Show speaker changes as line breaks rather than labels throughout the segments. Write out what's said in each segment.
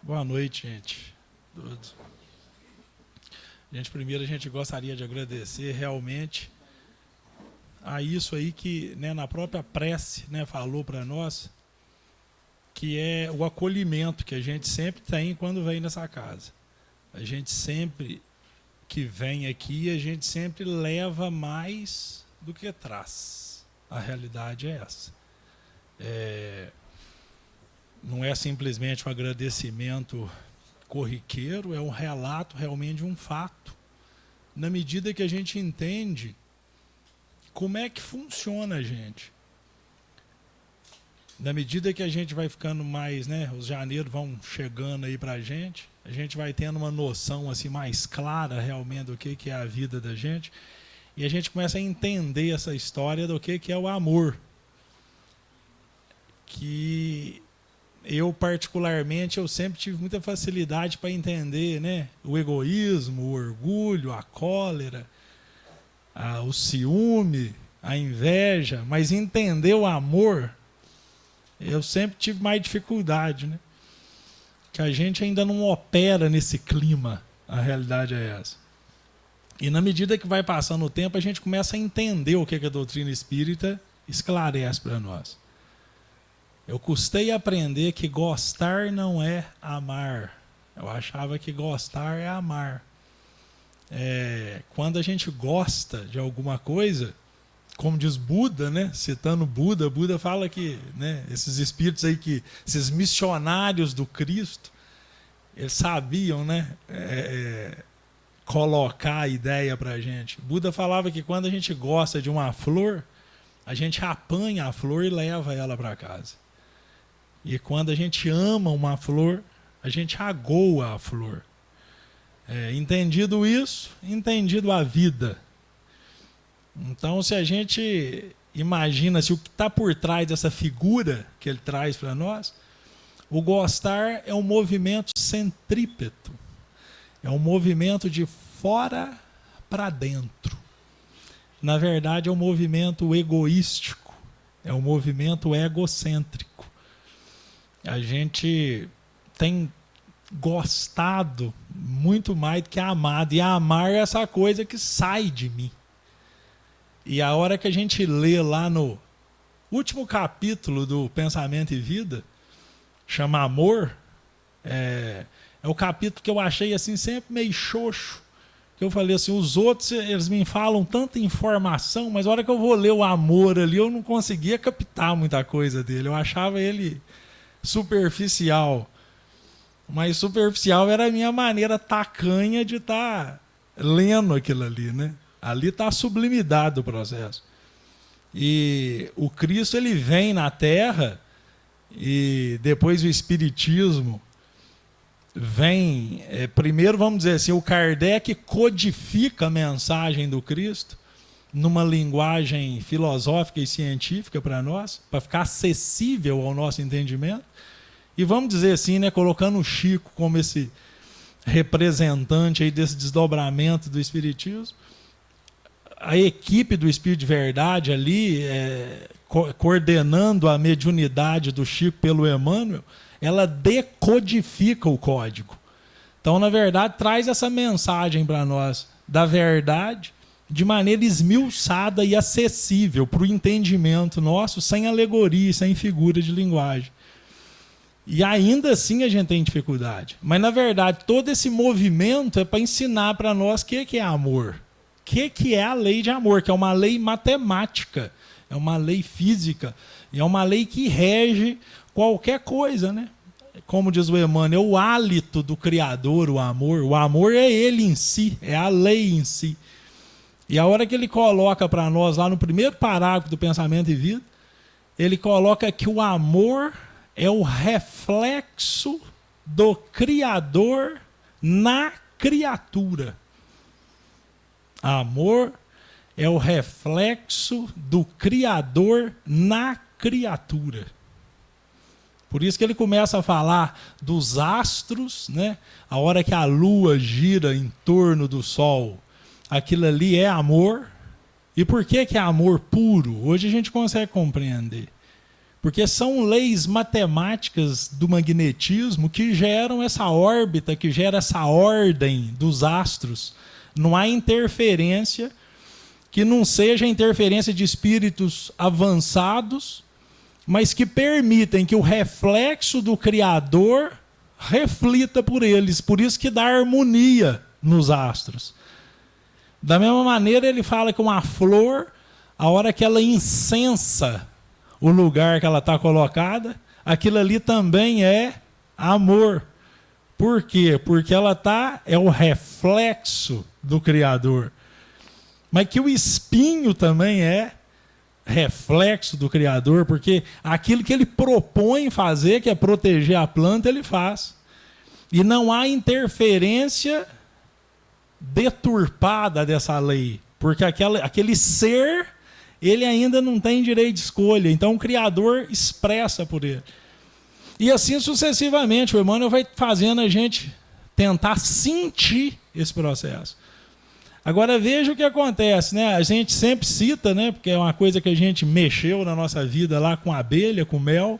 Boa noite, gente. Todos. Primeiro a gente gostaria de agradecer realmente a isso aí que, né, na própria prece, né, falou para nós, que é o acolhimento que a gente sempre tem quando vem nessa casa. A gente sempre que vem aqui, a gente sempre leva mais do que traz. A realidade é essa. Não é simplesmente um agradecimento corriqueiro, é um relato realmente de um fato. Na medida que a gente entende como é que funciona a gente. Na medida que a gente vai ficando mais, né, os janeiros vão chegando aí pra gente, a gente vai tendo uma noção assim mais clara realmente do que é a vida da gente, e a gente começa a entender essa história do que é o amor. Que eu, particularmente, eu sempre tive muita facilidade para entender, né, o egoísmo, o orgulho, a cólera, o ciúme, a inveja, mas entender o amor, eu sempre tive mais dificuldade, né? Que a gente ainda não opera nesse clima, a realidade é essa. E na medida que vai passando o tempo, a gente começa a entender o que a doutrina espírita esclarece para nós. Eu custei aprender que gostar não é amar. Eu achava que gostar é amar. Quando a gente gosta de alguma coisa, como diz Buda, né? Citando Buda, Buda fala que, né, esses espíritos aí, esses missionários do Cristo, eles sabiam, né, colocar a ideia para a gente. Buda falava que quando a gente gosta de uma flor, a gente apanha a flor e leva ela para casa. E quando a gente ama uma flor, a gente agoa a flor. Entendido isso, entendido a vida. Então, se a gente imagina se o que está por trás dessa figura que ele traz para nós, o gostar é um movimento centrípeto. É um movimento de fora para dentro. Na verdade, é um movimento egoístico. É um movimento egocêntrico. A gente tem gostado muito mais do que amado. E amar é essa coisa que sai de mim. E a hora que a gente lê lá no último capítulo do Pensamento e Vida, chama Amor, é o capítulo que eu achei assim sempre meio xoxo. Que eu falei assim, os outros eles me falam tanta informação, mas a hora que eu vou ler o Amor ali, eu não conseguia captar muita coisa dele. Eu achava ele superficial. Mas superficial era a minha maneira tacanha de estar lendo aquilo ali, né? Ali está a sublimidade do processo. E o Cristo ele vem na Terra e depois o Espiritismo vem... primeiro, vamos dizer assim, o Kardec codifica a mensagem do Cristo numa linguagem filosófica e científica para nós, para ficar acessível ao nosso entendimento. E vamos dizer assim, né, colocando o Chico como esse representante aí desse desdobramento do Espiritismo, a equipe do Espírito de Verdade ali, coordenando a mediunidade do Chico pelo Emmanuel, ela decodifica o código. Então, na verdade, traz essa mensagem para nós da verdade de maneira esmiuçada e acessível para o entendimento nosso, sem alegoria, sem figura de linguagem. E ainda assim a gente tem dificuldade. Mas, na verdade, todo esse movimento é para ensinar para nós o que é amor. O que é a lei de amor, que é uma lei matemática, é uma lei física, e é uma lei que rege qualquer coisa, né? Como diz o Emmanuel, é o hálito do Criador, o amor. O amor é ele em si, é a lei em si. E a hora que ele coloca para nós, lá no primeiro parágrafo do Pensamento e Vida, ele coloca que o amor é o reflexo do Criador na criatura. Amor é o reflexo do Criador na criatura. Por isso que ele começa a falar dos astros, né? A hora que a lua gira em torno do sol, aquilo ali é amor. E por que é amor puro? Hoje a gente consegue compreender. Porque são leis matemáticas do magnetismo que geram essa órbita, que gera essa ordem dos astros. Não há interferência que não seja interferência de espíritos avançados, mas que permitem que o reflexo do Criador reflita por eles. Por isso que dá harmonia nos astros. Da mesma maneira, ele fala que uma flor, a hora que ela incensa o lugar que ela está colocada, aquilo ali também é amor. Por quê? Porque ela é o reflexo do Criador. Mas que o espinho também é reflexo do Criador, porque aquilo que ele propõe fazer, que é proteger a planta, ele faz. E não há interferência deturpada dessa lei, porque aquele ser, ele ainda não tem direito de escolha, então o Criador expressa por ele. E assim sucessivamente, o Emmanuel vai fazendo a gente tentar sentir esse processo. Agora veja o que acontece, né? A gente sempre cita, né? Porque é uma coisa que a gente mexeu na nossa vida lá com abelha, com mel.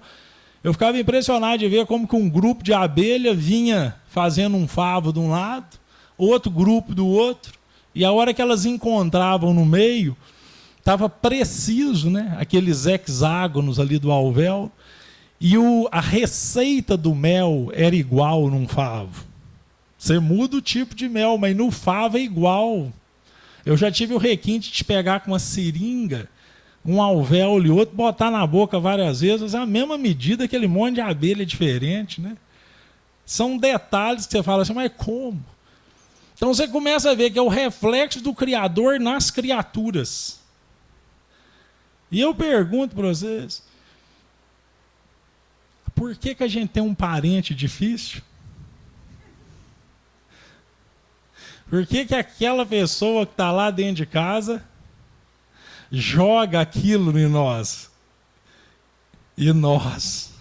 Eu ficava impressionado de ver como que um grupo de abelha vinha fazendo um favo de um lado, outro grupo do outro, e a hora que elas encontravam no meio, estava preciso, né? Aqueles hexágonos ali do alvéolo, e a receita do mel era igual num favo. Você muda o tipo de mel, mas no favo é igual. Eu já tive o requinte de pegar com uma seringa, um alvéolo e outro, botar na boca várias vezes, é a mesma medida, aquele monte de abelha diferente, né? São detalhes que você fala assim, mas como? Então você começa a ver que é o reflexo do Criador nas criaturas. E eu pergunto para vocês, por que a gente tem um parente difícil? Por que aquela pessoa que está lá dentro de casa joga aquilo em nós? E nós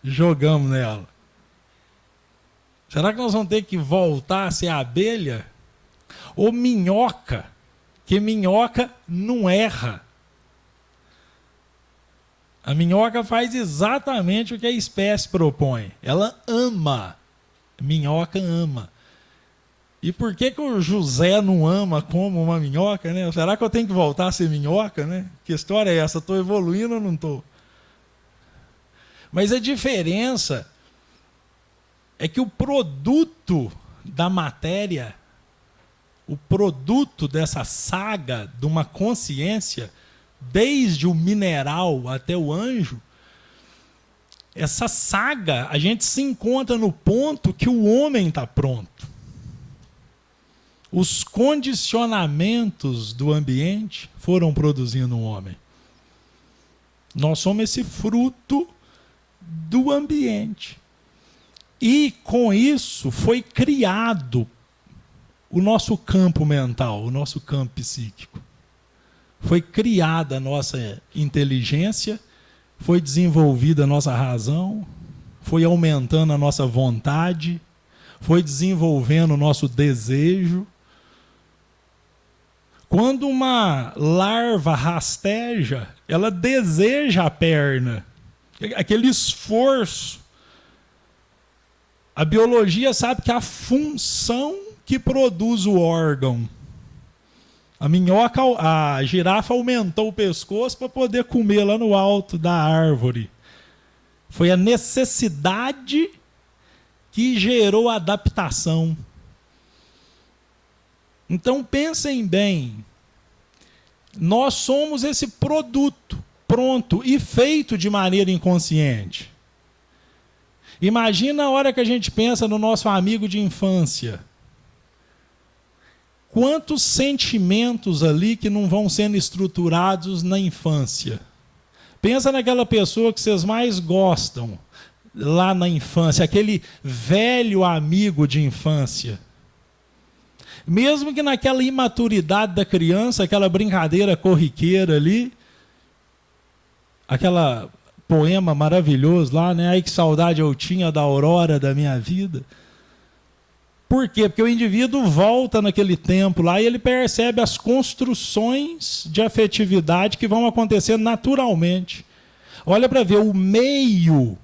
jogamos nela. Será que nós vamos ter que voltar a ser abelha? Ou minhoca? Que minhoca não erra. A minhoca faz exatamente o que a espécie propõe. Ela ama. A minhoca ama. E por que o José não ama como uma minhoca, né? Será que eu tenho que voltar a ser minhoca, né? Que história é essa? Estou evoluindo ou não estou? Mas a diferença é que o produto da matéria, o produto dessa saga de uma consciência, desde o mineral até o anjo, essa saga, a gente se encontra no ponto que o homem está pronto. Os condicionamentos do ambiente foram produzindo um homem. Nós somos esse fruto do ambiente. E com isso foi criado o nosso campo mental, o nosso campo psíquico. Foi criada a nossa inteligência, foi desenvolvida a nossa razão, foi aumentando a nossa vontade, foi desenvolvendo o nosso desejo. Quando uma larva rasteja, ela deseja a perna, aquele esforço. A biologia sabe que a função que produz o órgão. A minhoca, a girafa aumentou o pescoço para poder comer lá no alto da árvore. Foi a necessidade que gerou a adaptação. Então pensem bem, nós somos esse produto pronto e feito de maneira inconsciente. Imagina a hora que a gente pensa no nosso amigo de infância. Quantos sentimentos ali que não vão sendo estruturados na infância? Pensa naquela pessoa que vocês mais gostam lá na infância, aquele velho amigo de infância. Mesmo que naquela imaturidade da criança, aquela brincadeira corriqueira ali, aquela poema maravilhoso lá, né? Ai, que saudade eu tinha da aurora da minha vida. Por quê? Porque o indivíduo volta naquele tempo lá e ele percebe as construções de afetividade que vão acontecer naturalmente. Olha para ver, o meio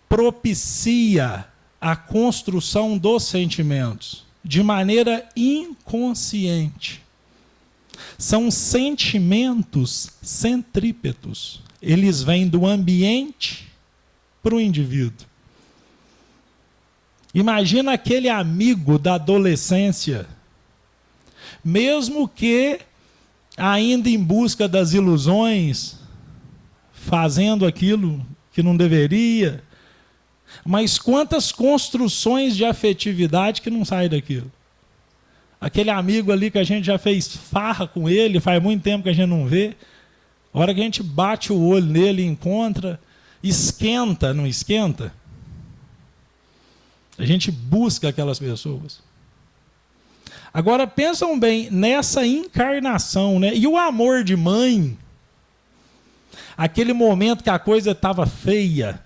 propicia a construção dos sentimentos de maneira inconsciente. São sentimentos centrípetos. Eles vêm do ambiente para o indivíduo. Imagina aquele amigo da adolescência, mesmo que ainda em busca das ilusões, fazendo aquilo que não deveria, mas quantas construções de afetividade que não saem daquilo. Aquele amigo ali que a gente já fez farra com ele, faz muito tempo que a gente não vê, a hora que a gente bate o olho nele e encontra, esquenta, não esquenta? A gente busca aquelas pessoas. Agora, pensam bem nessa encarnação, né? E o amor de mãe, aquele momento que a coisa estava feia,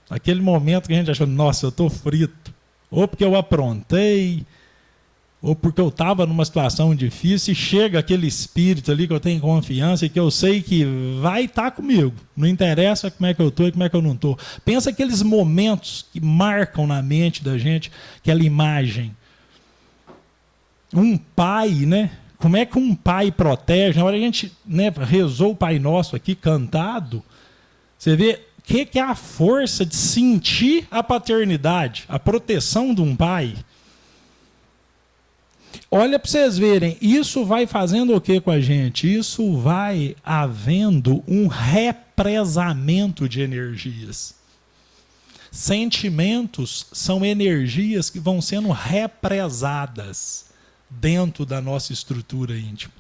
aquele momento que a gente achou, nossa, eu estou frito, ou porque eu aprontei, ou porque eu estava numa situação difícil, e chega aquele espírito ali que eu tenho confiança e que eu sei que vai estar comigo. Não interessa como é que eu estou e como é que eu não estou. Pensa aqueles momentos que marcam na mente da gente, aquela imagem. Um pai, né? Como é que um pai protege? Na hora que a gente, né, rezou o Pai Nosso aqui, cantado, você vê o que é a força de sentir a paternidade, a proteção de um pai. Olha para vocês verem, isso vai fazendo o que com a gente? Isso vai havendo um represamento de energias. Sentimentos são energias que vão sendo represadas dentro da nossa estrutura íntima.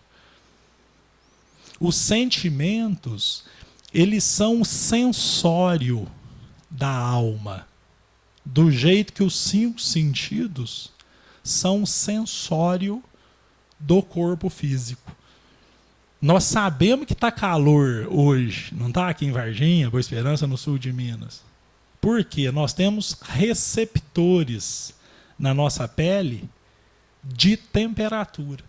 Os sentimentos, eles são o sensório da alma, do jeito que os 5 sentidos são o sensório do corpo físico. Nós sabemos que está calor hoje, não está aqui em Varginha, Boa Esperança, no sul de Minas. Por quê? Nós temos receptores na nossa pele de temperatura.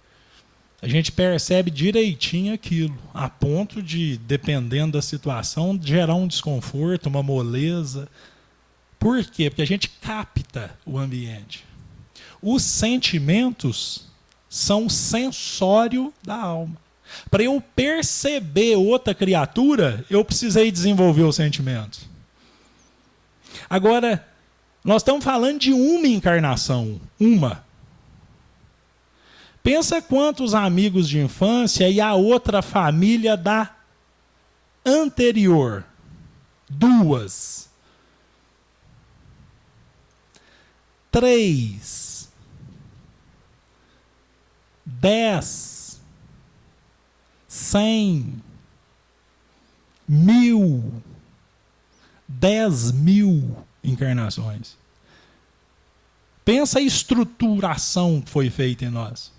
A gente percebe direitinho aquilo, a ponto de, dependendo da situação, gerar um desconforto, uma moleza. Por quê? Porque a gente capta o ambiente. Os sentimentos são o sensório da alma. Para eu perceber outra criatura, eu precisei desenvolver os sentimentos. Agora, nós estamos falando de uma encarnação, uma. Pensa quantos amigos de infância e a outra família da anterior. 2. 3. 10. 100. 1000. 10.000 encarnações. Pensa a estruturação que foi feita em nós.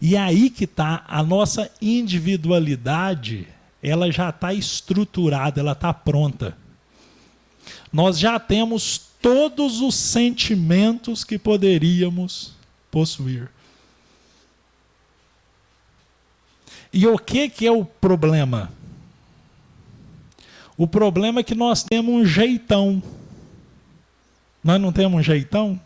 E aí que está a nossa individualidade, ela já está estruturada, ela está pronta. Nós já temos todos os sentimentos que poderíamos possuir. E o que é o problema? O problema é que nós temos um jeitão. Nós não temos um jeitão?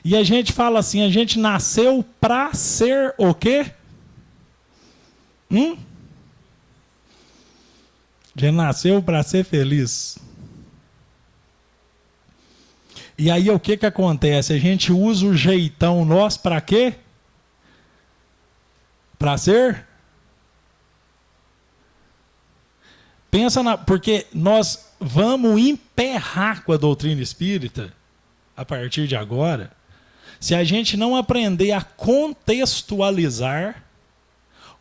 E a gente fala assim, a gente nasceu para ser o quê? A gente nasceu para ser feliz. E aí o que acontece? A gente usa o jeitão nosso para quê? Para ser? Pensa porque nós vamos emperrar com a doutrina espírita a partir de agora, se a gente não aprender a contextualizar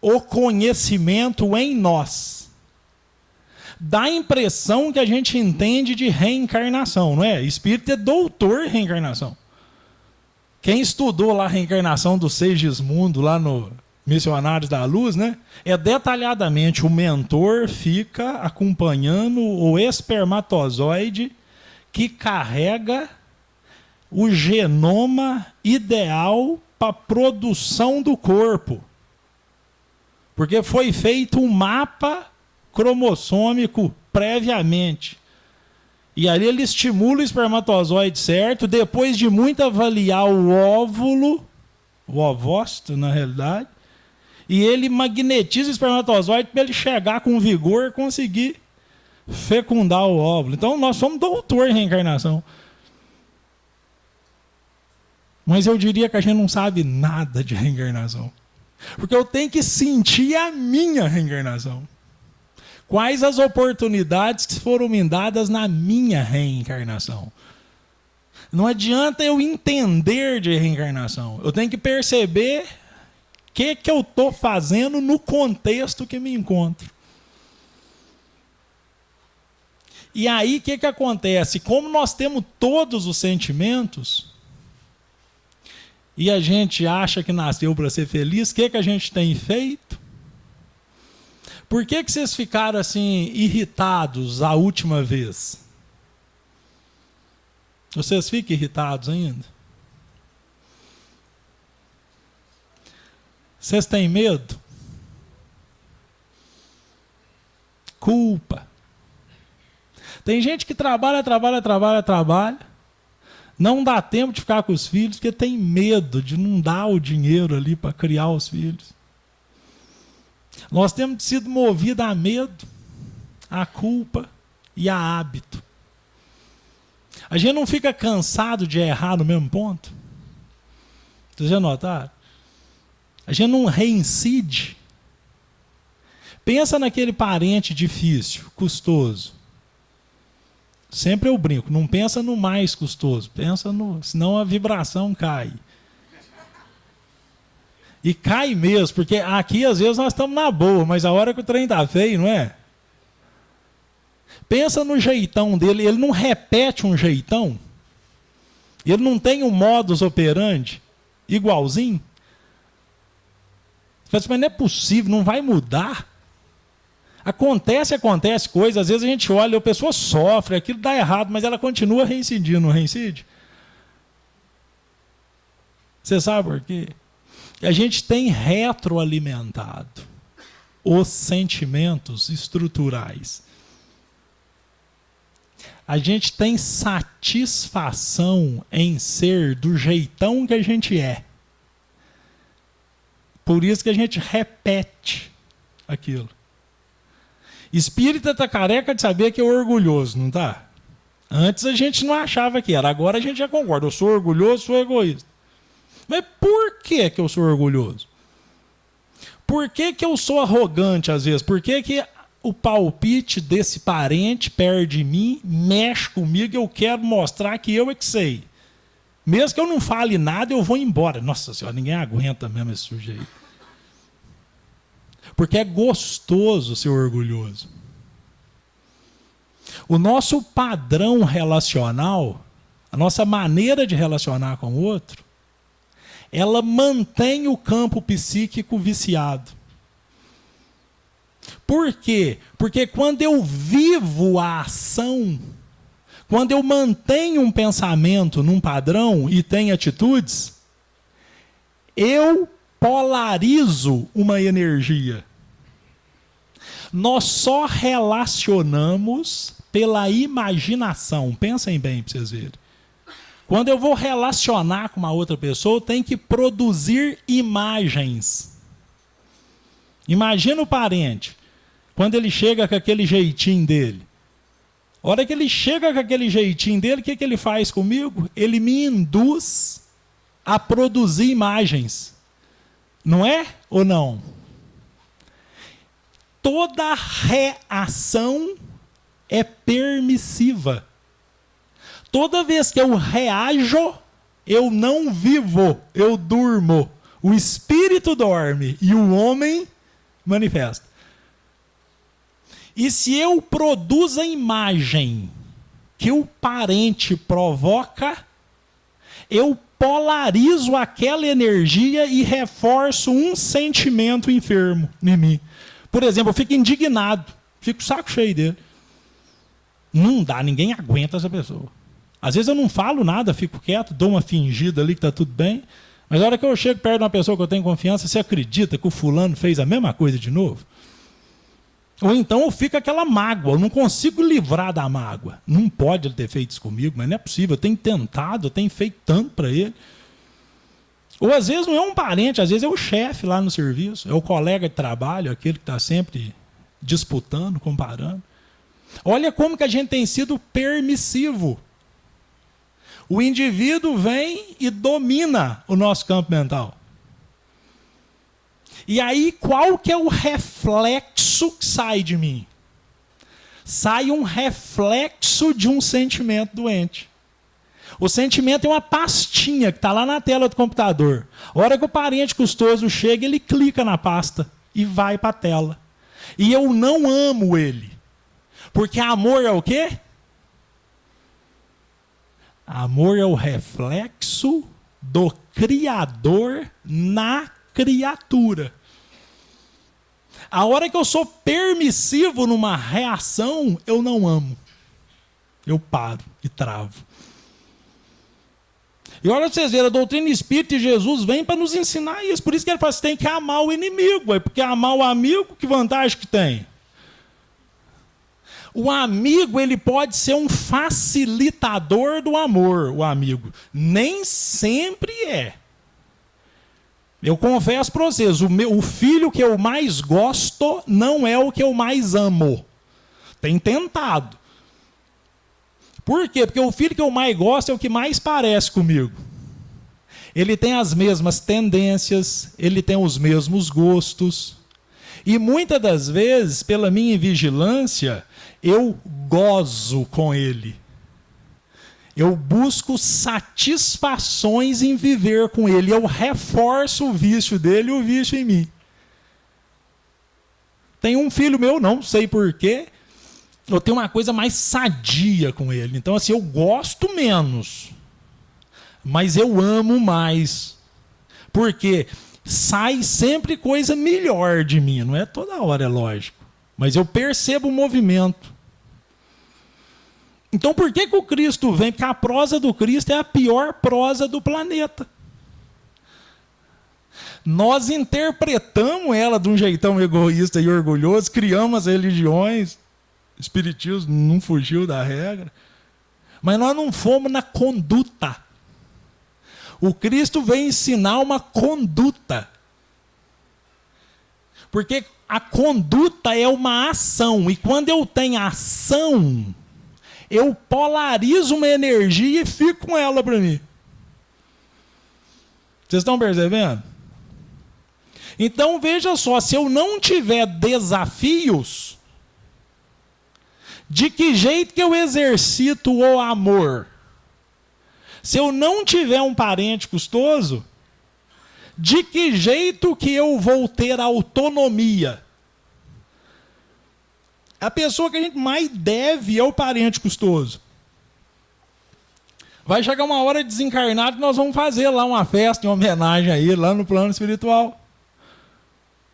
o conhecimento em nós. Dá a impressão que a gente entende de reencarnação, não é? Espírito é doutor em reencarnação. Quem estudou lá a reencarnação do Segismundo, lá no Missionários da Luz, né? É detalhadamente, o mentor fica acompanhando o espermatozoide que carrega o genoma ideal para a produção do corpo. Porque foi feito um mapa cromossômico previamente. E ali ele estimula o espermatozoide certo, depois de muito avaliar o óvulo, o ovócito na realidade, e ele magnetiza o espermatozoide para ele chegar com vigor e conseguir fecundar o óvulo. Então nós somos doutor em reencarnação. Mas eu diria que a gente não sabe nada de reencarnação. Porque eu tenho que sentir a minha reencarnação. Quais as oportunidades que foram me dadas na minha reencarnação? Não adianta eu entender de reencarnação. Eu tenho que perceber o que eu estou fazendo no contexto que me encontro. E aí o que acontece? Como nós temos todos os sentimentos, e a gente acha que nasceu para ser feliz, o que a gente tem feito? Por que vocês ficaram assim irritados a última vez? Vocês ficam irritados ainda? Vocês têm medo? Culpa. Tem gente que trabalha, não dá tempo de ficar com os filhos porque tem medo de não dar o dinheiro ali para criar os filhos. Nós temos sido movidos a medo, a culpa e a hábito. A gente não fica cansado de errar no mesmo ponto? Vocês já notaram? A gente não reincide. Pensa naquele parente difícil, custoso. Sempre eu brinco, não pensa no mais custoso, pensa no, senão a vibração cai. E cai mesmo, porque aqui às vezes nós estamos na boa, mas a hora que o trem está feio, não é? Pensa no jeitão dele, ele não repete um jeitão? Ele não tem um modus operandi igualzinho? Você fala assim, mas não é possível, não vai mudar? Acontece coisa, às vezes a gente olha, a pessoa sofre, aquilo dá errado, mas ela continua reincidindo, não reincide? Você sabe por quê? A gente tem retroalimentado os sentimentos estruturais. A gente tem satisfação em ser do jeitão que a gente é. Por isso que a gente repete aquilo. Espírita está careca de saber que é orgulhoso, não está? Antes a gente não achava que era, agora a gente já concorda. Eu sou orgulhoso, sou egoísta. Mas por que eu sou orgulhoso? Por que eu sou arrogante às vezes? Por que o palpite desse parente perto de mim mexe comigo e eu quero mostrar que eu é que sei? Mesmo que eu não fale nada, eu vou embora. Nossa Senhora, ninguém aguenta mesmo esse sujeito. Porque é gostoso ser orgulhoso. O nosso padrão relacional, a nossa maneira de relacionar com o outro, ela mantém o campo psíquico viciado. Por quê? Porque quando eu vivo a ação, quando eu mantenho um pensamento num padrão e tenho atitudes, eu polarizo uma energia. Nós só relacionamos pela imaginação. Pensem bem para vocês verem. Quando eu vou relacionar com uma outra pessoa, eu tenho que produzir imagens. Imagina o parente, quando ele chega com aquele jeitinho dele. A hora que ele chega com aquele jeitinho dele, o que ele faz comigo? Ele me induz a produzir imagens. Não é ou não? Toda reação é permissiva. Toda vez que eu reajo, eu não vivo, eu durmo. O espírito dorme e o homem manifesta. E se eu produzo a imagem que o parente provoca, eu polarizo aquela energia e reforço um sentimento enfermo em mim. Por exemplo, eu fico indignado, fico saco cheio dele. Não dá, ninguém aguenta essa pessoa. Às vezes eu não falo nada, fico quieto, dou uma fingida ali que está tudo bem. Mas na hora que eu chego perto de uma pessoa que eu tenho confiança, você acredita que o fulano fez a mesma coisa de novo? Ou então eu fico aquela mágoa, eu não consigo livrar da mágoa. Não pode ele ter feito isso comigo, mas não é possível. Eu tenho tentado, eu tenho feito tanto para ele. Ou às vezes não é um parente, às vezes é o chefe lá no serviço, é o colega de trabalho, aquele que está sempre disputando, comparando. Olha como que a gente tem sido permissivo. O indivíduo vem e domina o nosso campo mental. E aí, qual que é o reflexo que sai de mim? Sai um reflexo de um sentimento doente. O sentimento é uma pastinha que está lá na tela do computador. A hora que o parente custoso chega, ele clica na pasta e vai para a tela. E eu não amo ele. Porque amor é o quê? Amor é o reflexo do Criador na criatura. A hora que eu sou permissivo numa reação, eu não amo. Eu paro e travo. E olha para vocês verem, a doutrina espírita e Jesus vem para nos ensinar isso. Por isso que ele fala, você tem que amar o inimigo. Porque amar o amigo, que vantagem que tem? O amigo, ele pode ser um facilitador do amor, o amigo. Nem sempre é. Eu confesso para vocês, o filho que eu mais gosto não é o que eu mais amo. Tem tentado. Por quê? Porque o filho que eu mais gosto é o que mais parece comigo. Ele tem as mesmas tendências, ele tem os mesmos gostos. E muitas das vezes, pela minha vigilância, eu gozo com ele. Eu busco satisfações em viver com ele. Eu reforço o vício dele e o vício em mim. Tem um filho meu, não sei porquê, eu tenho uma coisa mais sadia com ele. Então, assim, eu gosto menos, mas eu amo mais. Porque sai sempre coisa melhor de mim. Não é toda hora, é lógico. Mas eu percebo o movimento. Então por que o Cristo vem? Porque a prosa do Cristo é a pior prosa do planeta. Nós interpretamos ela de um jeitão egoísta e orgulhoso, criamos as religiões, o espiritismo não fugiu da regra, mas nós não fomos na conduta. O Cristo vem ensinar uma conduta. Porque a conduta é uma ação, e quando eu tenho ação, eu polarizo uma energia e fico com ela para mim. Vocês estão percebendo? Então veja só, se eu não tiver desafios, de que jeito que eu exercito o amor? Se eu não tiver um parente custoso, de que jeito que eu vou ter autonomia? A pessoa que a gente mais deve é o parente custoso. Vai chegar uma hora de desencarnado que nós vamos fazer lá uma festa em homenagem a ele, lá no plano espiritual.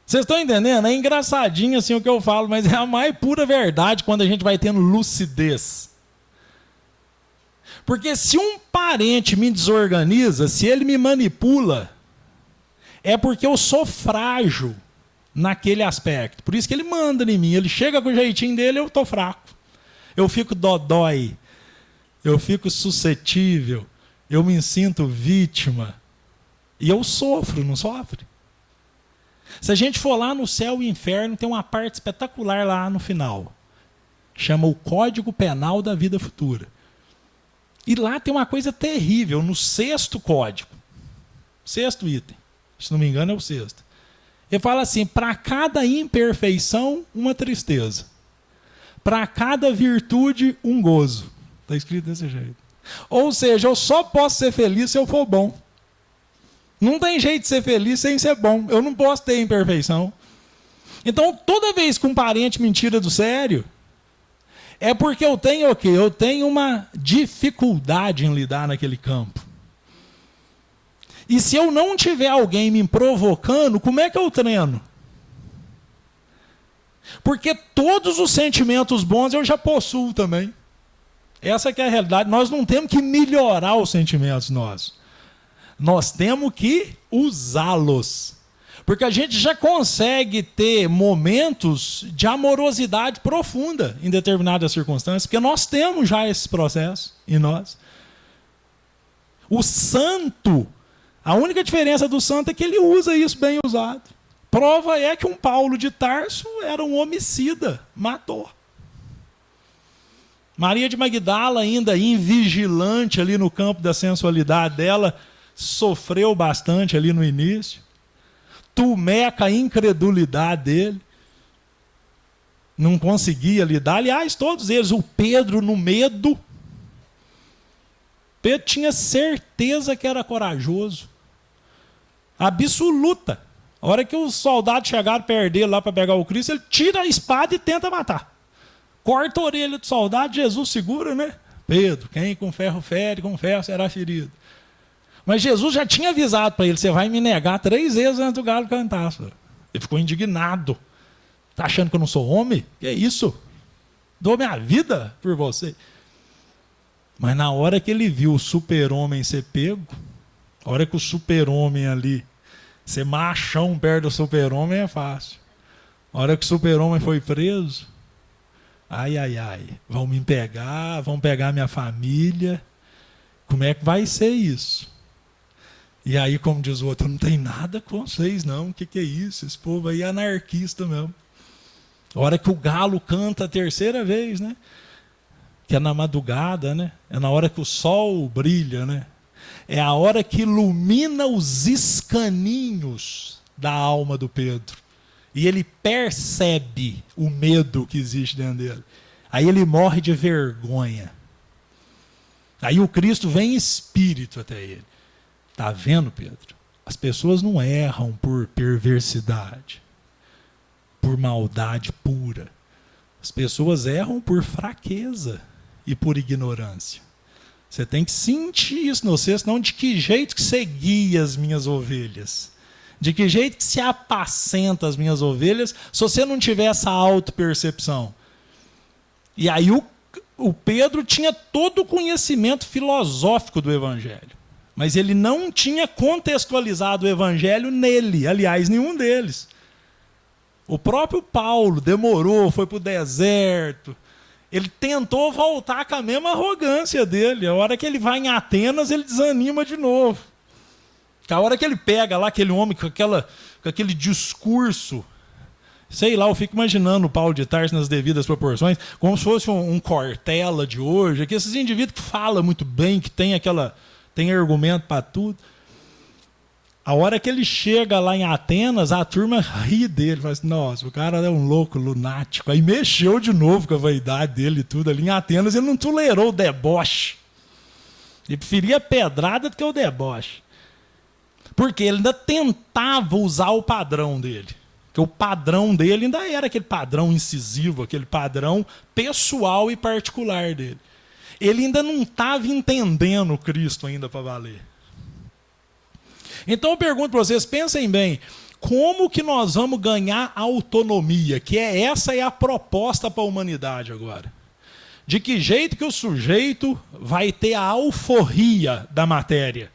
Vocês estão entendendo? É engraçadinho assim o que eu falo, mas é a mais pura verdade quando a gente vai tendo lucidez. Porque se um parente me desorganiza, se ele me manipula, é porque eu sou frágil naquele aspecto. Por isso que ele manda em mim. Ele chega com o jeitinho dele, eu estou fraco. Eu fico dodói. Eu fico suscetível. Eu me sinto vítima. E eu sofro, não sofre? Se a gente for lá no céu e inferno, tem uma parte espetacular lá no final. Chama o Código Penal da Vida Futura. E lá tem uma coisa terrível, no 6º código. 6º item. Se não me engano é o 6º. Ele fala assim, para cada imperfeição, uma tristeza. Para cada virtude, um gozo. Está escrito desse jeito. Ou seja, eu só posso ser feliz se eu for bom. Não tem jeito de ser feliz sem ser bom. Eu não posso ter imperfeição. Então, toda vez que um parente me tira do sério, é porque eu tenho o quê? Eu tenho uma dificuldade em lidar naquele campo. E se eu não tiver alguém me provocando, como é que eu treino? Porque todos os sentimentos bons eu já possuo também. Essa que é a realidade. Nós não temos que melhorar os sentimentos nossos. Nós temos que usá-los. Porque a gente já consegue ter momentos de amorosidade profunda em determinadas circunstâncias, porque nós temos já esse processo em nós. O santo, a única diferença do santo é que ele usa isso bem usado. Prova é que um Paulo de Tarso era um homicida, matou. Maria de Magdala, ainda invigilante ali no campo da sensualidade dela, sofreu bastante ali no início. Tomé com a incredulidade dele. Não conseguia lidar. Aliás, todos eles, o Pedro no medo. Pedro tinha certeza que era corajoso. Absoluta. A hora que os soldados chegaram perto dele lá para pegar o Cristo, ele tira a espada e tenta matar. Corta a orelha do soldado, Jesus segura, né? Pedro, quem com ferro fere, com ferro será ferido. Mas Jesus já tinha avisado para ele, você vai me negar 3 vezes antes do galo cantar. Senhor. Ele ficou indignado. Está achando que eu não sou homem? Que é isso? Dou minha vida por você. Mas na hora que ele viu o super-homem ser pego, a hora que o super-homem ali, ser machão perto do super-homem é fácil. A hora que o super-homem foi preso, ai, vão me pegar, vão pegar minha família. Como é que vai ser isso? E aí, como diz o outro, não tem nada com vocês, não. O que é isso? Esse povo aí é anarquista mesmo. A hora que o galo canta a 3ª vez, né? Que é na madrugada, né? É na hora que o sol brilha, né? É a hora que ilumina os escaninhos da alma do Pedro. E ele percebe o medo que existe dentro dele. Aí ele morre de vergonha. Aí o Cristo vem em espírito até ele. Está vendo, Pedro? As pessoas não erram por perversidade, por maldade pura. As pessoas erram por fraqueza e por ignorância. Você tem que sentir isso no você, senão de que jeito que você guia as minhas ovelhas? De que jeito que se apacenta as minhas ovelhas se você não tiver essa autopercepção? E aí o Pedro tinha todo o conhecimento filosófico do Evangelho. Mas ele não tinha contextualizado o Evangelho nele. Aliás, nenhum deles. O próprio Paulo demorou, foi para o deserto. Ele tentou voltar com a mesma arrogância dele. A hora que ele vai em Atenas, ele desanima de novo. A hora que ele pega lá aquele homem com aquele discurso, sei lá, eu fico imaginando o Paulo de Tarso nas devidas proporções, como se fosse um Cortella de hoje, que esses indivíduos que falam muito bem, que tem argumento para tudo. A hora que ele chega lá em Atenas, a turma ri dele, fala assim, nossa, o cara é um louco, lunático. Aí mexeu de novo com a vaidade dele e tudo ali em Atenas, ele não tolerou o deboche. Ele preferia a pedrada do que o deboche. Porque ele ainda tentava usar o padrão dele. Porque o padrão dele ainda era aquele padrão incisivo, aquele padrão pessoal e particular dele. Ele ainda não estava entendendo Cristo ainda para valer. Então eu pergunto para vocês, pensem bem, como que nós vamos ganhar autonomia? Que essa é a proposta para a humanidade agora. De que jeito que o sujeito vai ter a alforria da matéria?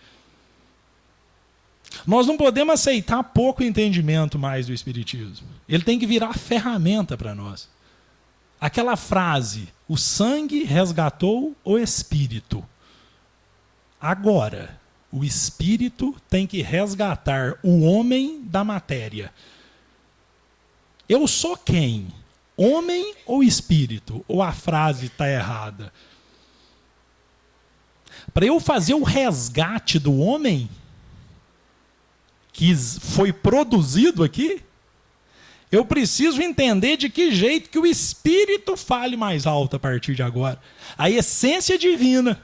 Nós não podemos aceitar pouco entendimento mais do Espiritismo. Ele tem que virar ferramenta para nós. Aquela frase, o sangue resgatou o Espírito. Agora, o Espírito tem que resgatar o homem da matéria. Eu sou quem? Homem ou Espírito? Ou a frase está errada? Para eu fazer o resgate do homem que foi produzido aqui, eu preciso entender de que jeito que o Espírito fale mais alto a partir de agora. A essência divina.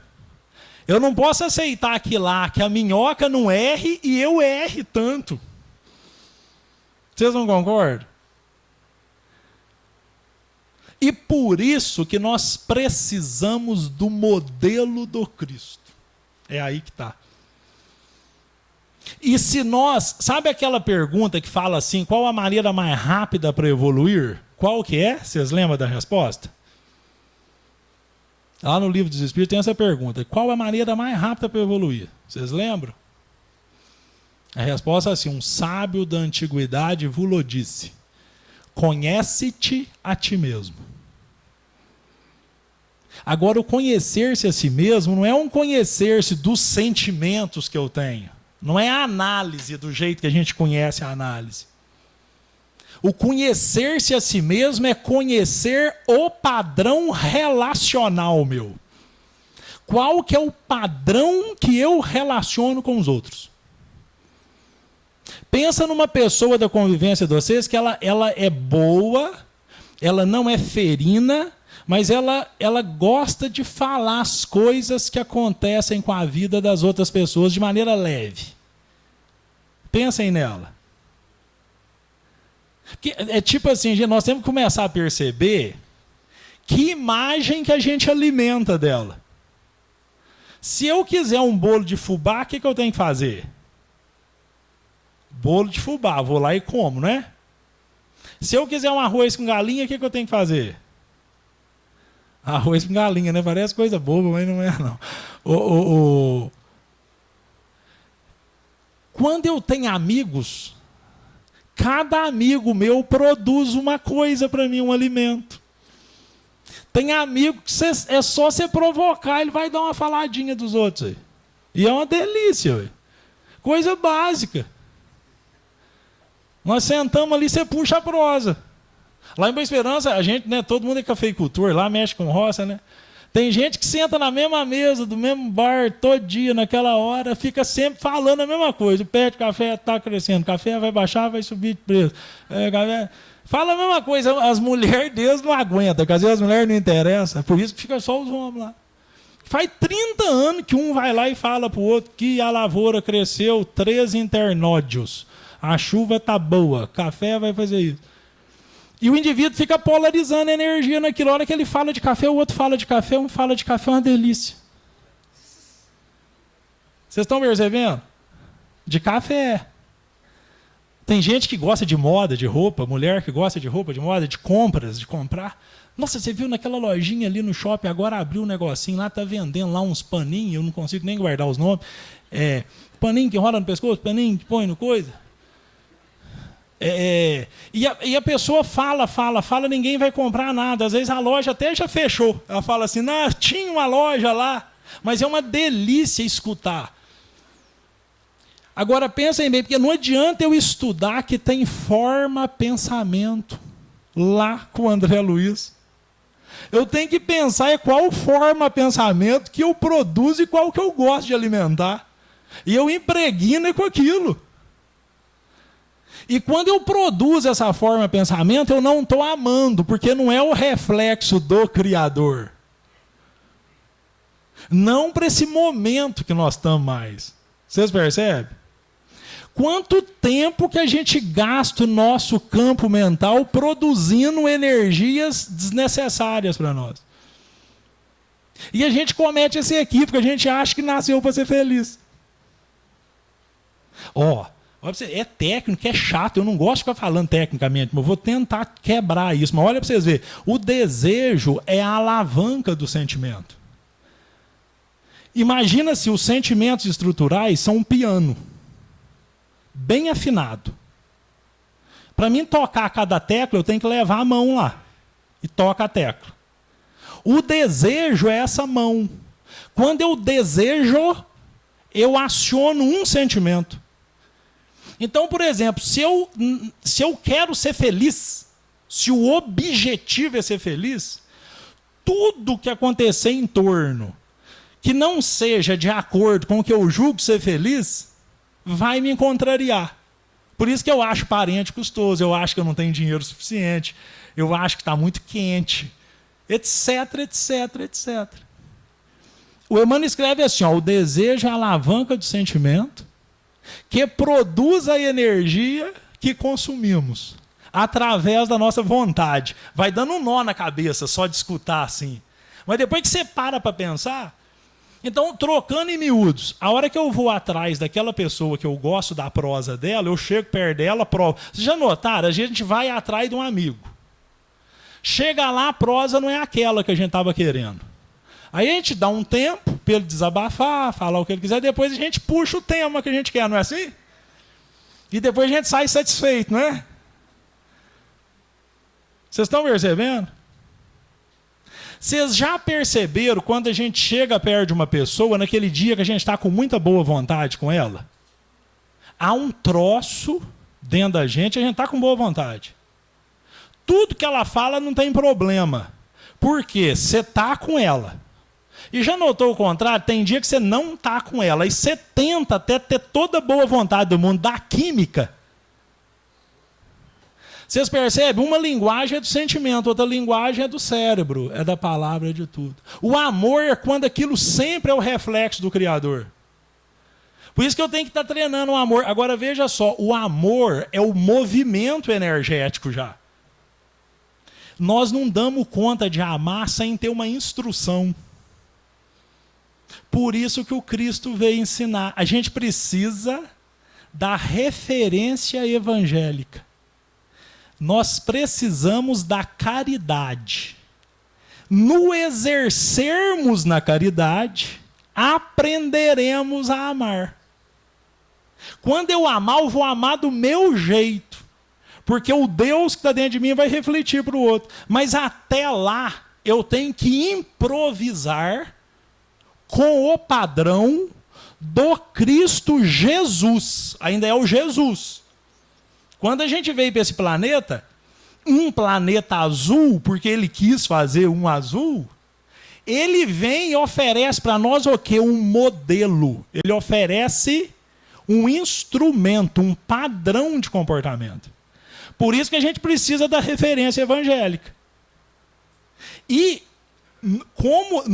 Eu não posso aceitar que a minhoca não erre e eu erre tanto. Vocês não concordam? E por isso que nós precisamos do modelo do Cristo. É aí que está. E se nós... Sabe aquela pergunta que fala assim, qual a maneira mais rápida para evoluir? Qual que é? Vocês lembram da resposta? Lá no Livro dos Espíritos tem essa pergunta. Qual a maneira mais rápida para evoluir? Vocês lembram? A resposta é assim: um sábio da antiguidade vos disse: conhece-te a ti mesmo. Agora, o conhecer-se a si mesmo não é um conhecer-se dos sentimentos que eu tenho. Não é a análise do jeito que a gente conhece a análise. O conhecer-se a si mesmo é conhecer o padrão relacional meu. Qual que é o padrão que eu relaciono com os outros? Pensa numa pessoa da convivência de vocês que ela é boa, ela não é ferina, mas ela gosta de falar as coisas que acontecem com a vida das outras pessoas de maneira leve. Pensem nela. É tipo assim, nós temos que começar a perceber que imagem que a gente alimenta dela. Se eu quiser um bolo de fubá, o que eu tenho que fazer? Bolo de fubá, vou lá e como, né? Se eu quiser um arroz com galinha, o que eu tenho que fazer? Arroz com galinha, né? Parece coisa boba, mas não é, não. Quando eu tenho amigos, cada amigo meu produz uma coisa para mim, um alimento. Tem amigo que é só você provocar, ele vai dar uma faladinha dos outros. Aí. E é uma delícia. Aí. Coisa básica. Nós sentamos ali, você puxa a prosa. Lá em Boa Esperança, a gente, né, todo mundo é cafeicultor, lá mexe com roça, né? Tem gente que senta na mesma mesa, do mesmo bar, todo dia, naquela hora, fica sempre falando a mesma coisa. O pé de café está crescendo, o café vai baixar, vai subir de preço. Café... Fala a mesma coisa, as mulheres, Deus não aguenta, porque às vezes as mulheres não interessam, por isso que fica só os homens lá. Faz 30 anos que um vai lá e fala para o outro que a lavoura cresceu 3 internódios, a chuva está boa, café vai fazer isso. E o indivíduo fica polarizando a energia naquilo. A hora que ele fala de café, o outro fala de café, um fala de café, é uma delícia. Vocês estão percebendo? De café. Tem gente que gosta de moda, de roupa, mulher que gosta de roupa, de moda, de compras, de comprar. Nossa, você viu naquela lojinha ali no shopping, agora abriu um negocinho lá, tá vendendo lá uns paninhos, eu não consigo nem guardar os nomes. Paninho que rola no pescoço, paninho que põe no coisa. E a pessoa fala, ninguém vai comprar nada. Às vezes a loja até já fechou. Ela fala assim, não, tinha uma loja lá. Mas é uma delícia escutar. Agora pensem bem, porque não adianta eu estudar que tem forma pensamento lá com o André Luiz. Eu tenho que pensar qual forma pensamento que eu produzo e qual que eu gosto de alimentar. E eu impregno com aquilo. E quando eu produzo essa forma de pensamento, eu não estou amando, porque não é o reflexo do Criador. Não para esse momento que nós estamos mais. Vocês percebem? Quanto tempo que a gente gasta o nosso campo mental produzindo energias desnecessárias para nós. E a gente comete esse equívoco, a gente acha que nasceu para ser feliz. É técnico, é chato, eu não gosto de ficar falando tecnicamente, mas eu vou tentar quebrar isso. Mas olha para vocês verem, o desejo é a alavanca do sentimento. Imagina se os sentimentos estruturais são um piano, bem afinado. Para mim tocar cada tecla, eu tenho que levar a mão lá, e toca a tecla. O desejo é essa mão. Quando eu desejo, eu aciono um sentimento. Então, por exemplo, se eu quero ser feliz, se o objetivo é ser feliz, tudo que acontecer em torno, que não seja de acordo com o que eu julgo ser feliz, vai me contrariar. Por isso que eu acho parente custoso, eu acho que eu não tenho dinheiro suficiente, eu acho que está muito quente, etc, etc, etc. O Emmanuel escreve assim, o desejo é a alavanca do sentimento, que produz a energia que consumimos através da nossa vontade. Vai dando um nó na cabeça só de escutar assim. Mas depois que você para pensar, então, trocando em miúdos, a hora que eu vou atrás daquela pessoa que eu gosto da prosa dela, eu chego perto dela, provo. Vocês já notaram? A gente vai atrás de um amigo. Chega lá, a prosa não é aquela que a gente estava querendo. Aí a gente dá um tempo para ele desabafar, falar o que ele quiser, depois a gente puxa o tema que a gente quer, não é assim? E depois a gente sai satisfeito, não é? Vocês estão percebendo? Vocês já perceberam quando a gente chega perto de uma pessoa, naquele dia que a gente está com muita boa vontade com ela? Há um troço dentro da gente, a gente está com boa vontade. Tudo que ela fala não tem problema. Por quê? Você está com ela. E já notou o contrário? Tem dia que você não está com ela. E você tenta até ter toda a boa vontade do mundo, da química. Vocês percebem? Uma linguagem é do sentimento, outra linguagem é do cérebro, é da palavra, é de tudo. O amor é quando aquilo sempre é o reflexo do Criador. Por isso que eu tenho que estar treinando o amor. Agora veja só, o amor é o movimento energético já. Nós não damos conta de amar sem ter uma instrução. Por isso que o Cristo veio ensinar. A gente precisa da referência evangélica. Nós precisamos da caridade. No exercermos na caridade, aprenderemos a amar. Quando eu amar, eu vou amar do meu jeito. Porque o Deus que está dentro de mim vai refletir para o outro. Mas até lá, eu tenho que improvisar com o padrão do Cristo Jesus. Ainda é o Jesus. Quando a gente veio para esse planeta, um planeta azul, porque ele quis fazer um azul, ele vem e oferece para nós o quê? Um modelo. Ele oferece um instrumento, um padrão de comportamento. Por isso que a gente precisa da referência evangélica. E como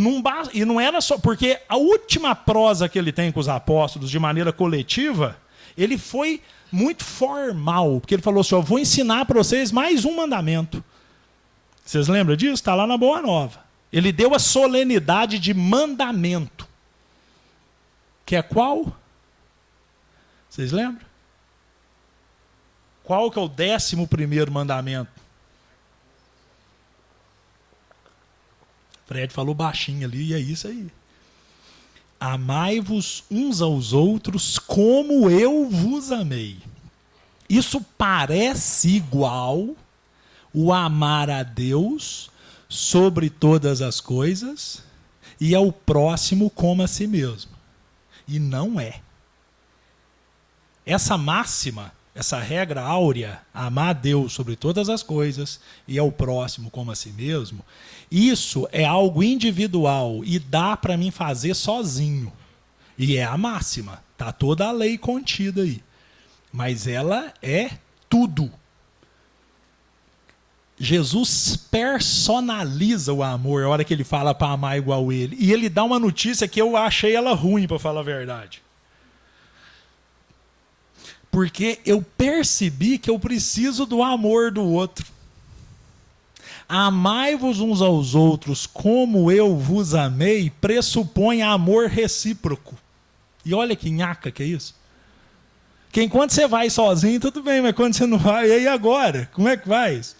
e não era só porque a última prosa que ele tem com os apóstolos de maneira coletiva, ele foi muito formal, porque ele falou assim: eu vou ensinar para vocês mais um mandamento. Vocês lembram disso? Está lá na Boa Nova. Ele deu a solenidade de mandamento. Que é qual? Vocês lembram? Qual que é o 11º mandamento? Fred falou baixinho ali, e é isso aí. Amai-vos uns aos outros como eu vos amei. Isso parece igual o amar a Deus sobre todas as coisas e ao próximo como a si mesmo. E não é. Essa máxima, essa regra áurea, amar a Deus sobre todas as coisas e ao próximo como a si mesmo, isso é algo individual e dá para mim fazer sozinho. E é a máxima. Está toda a lei contida aí. Mas ela é tudo. Jesus personaliza o amor a hora que ele fala para amar igual ele. E ele dá uma notícia que eu achei ela ruim, para falar a verdade. Porque eu percebi que eu preciso do amor do outro. Amai-vos uns aos outros como eu vos amei, pressupõe amor recíproco. E olha que nhaca que é isso. Que enquanto você vai sozinho, tudo bem, mas quando você não vai, e aí agora? Como é que faz?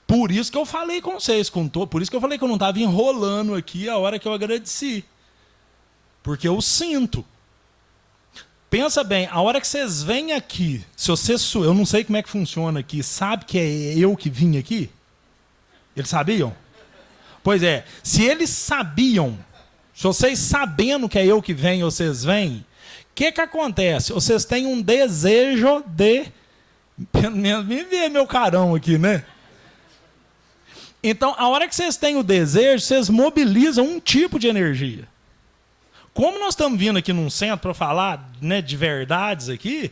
Por isso que eu falei com vocês, por isso que eu falei que eu não estava enrolando aqui a hora que eu agradeci. Porque eu sinto. Pensa bem, a hora que vocês vêm aqui, se você, eu não sei como é que funciona aqui, sabe que é eu que vim aqui? Eles sabiam? Pois é, se eles sabiam, se vocês sabendo que é eu que venho, vocês vêm, o que acontece? Vocês têm um desejo de, pelo menos, me ver meu carão aqui, né? Então, a hora que vocês têm o desejo, vocês mobilizam um tipo de energia. Como nós estamos vindo aqui num centro para falar, né, de verdades aqui,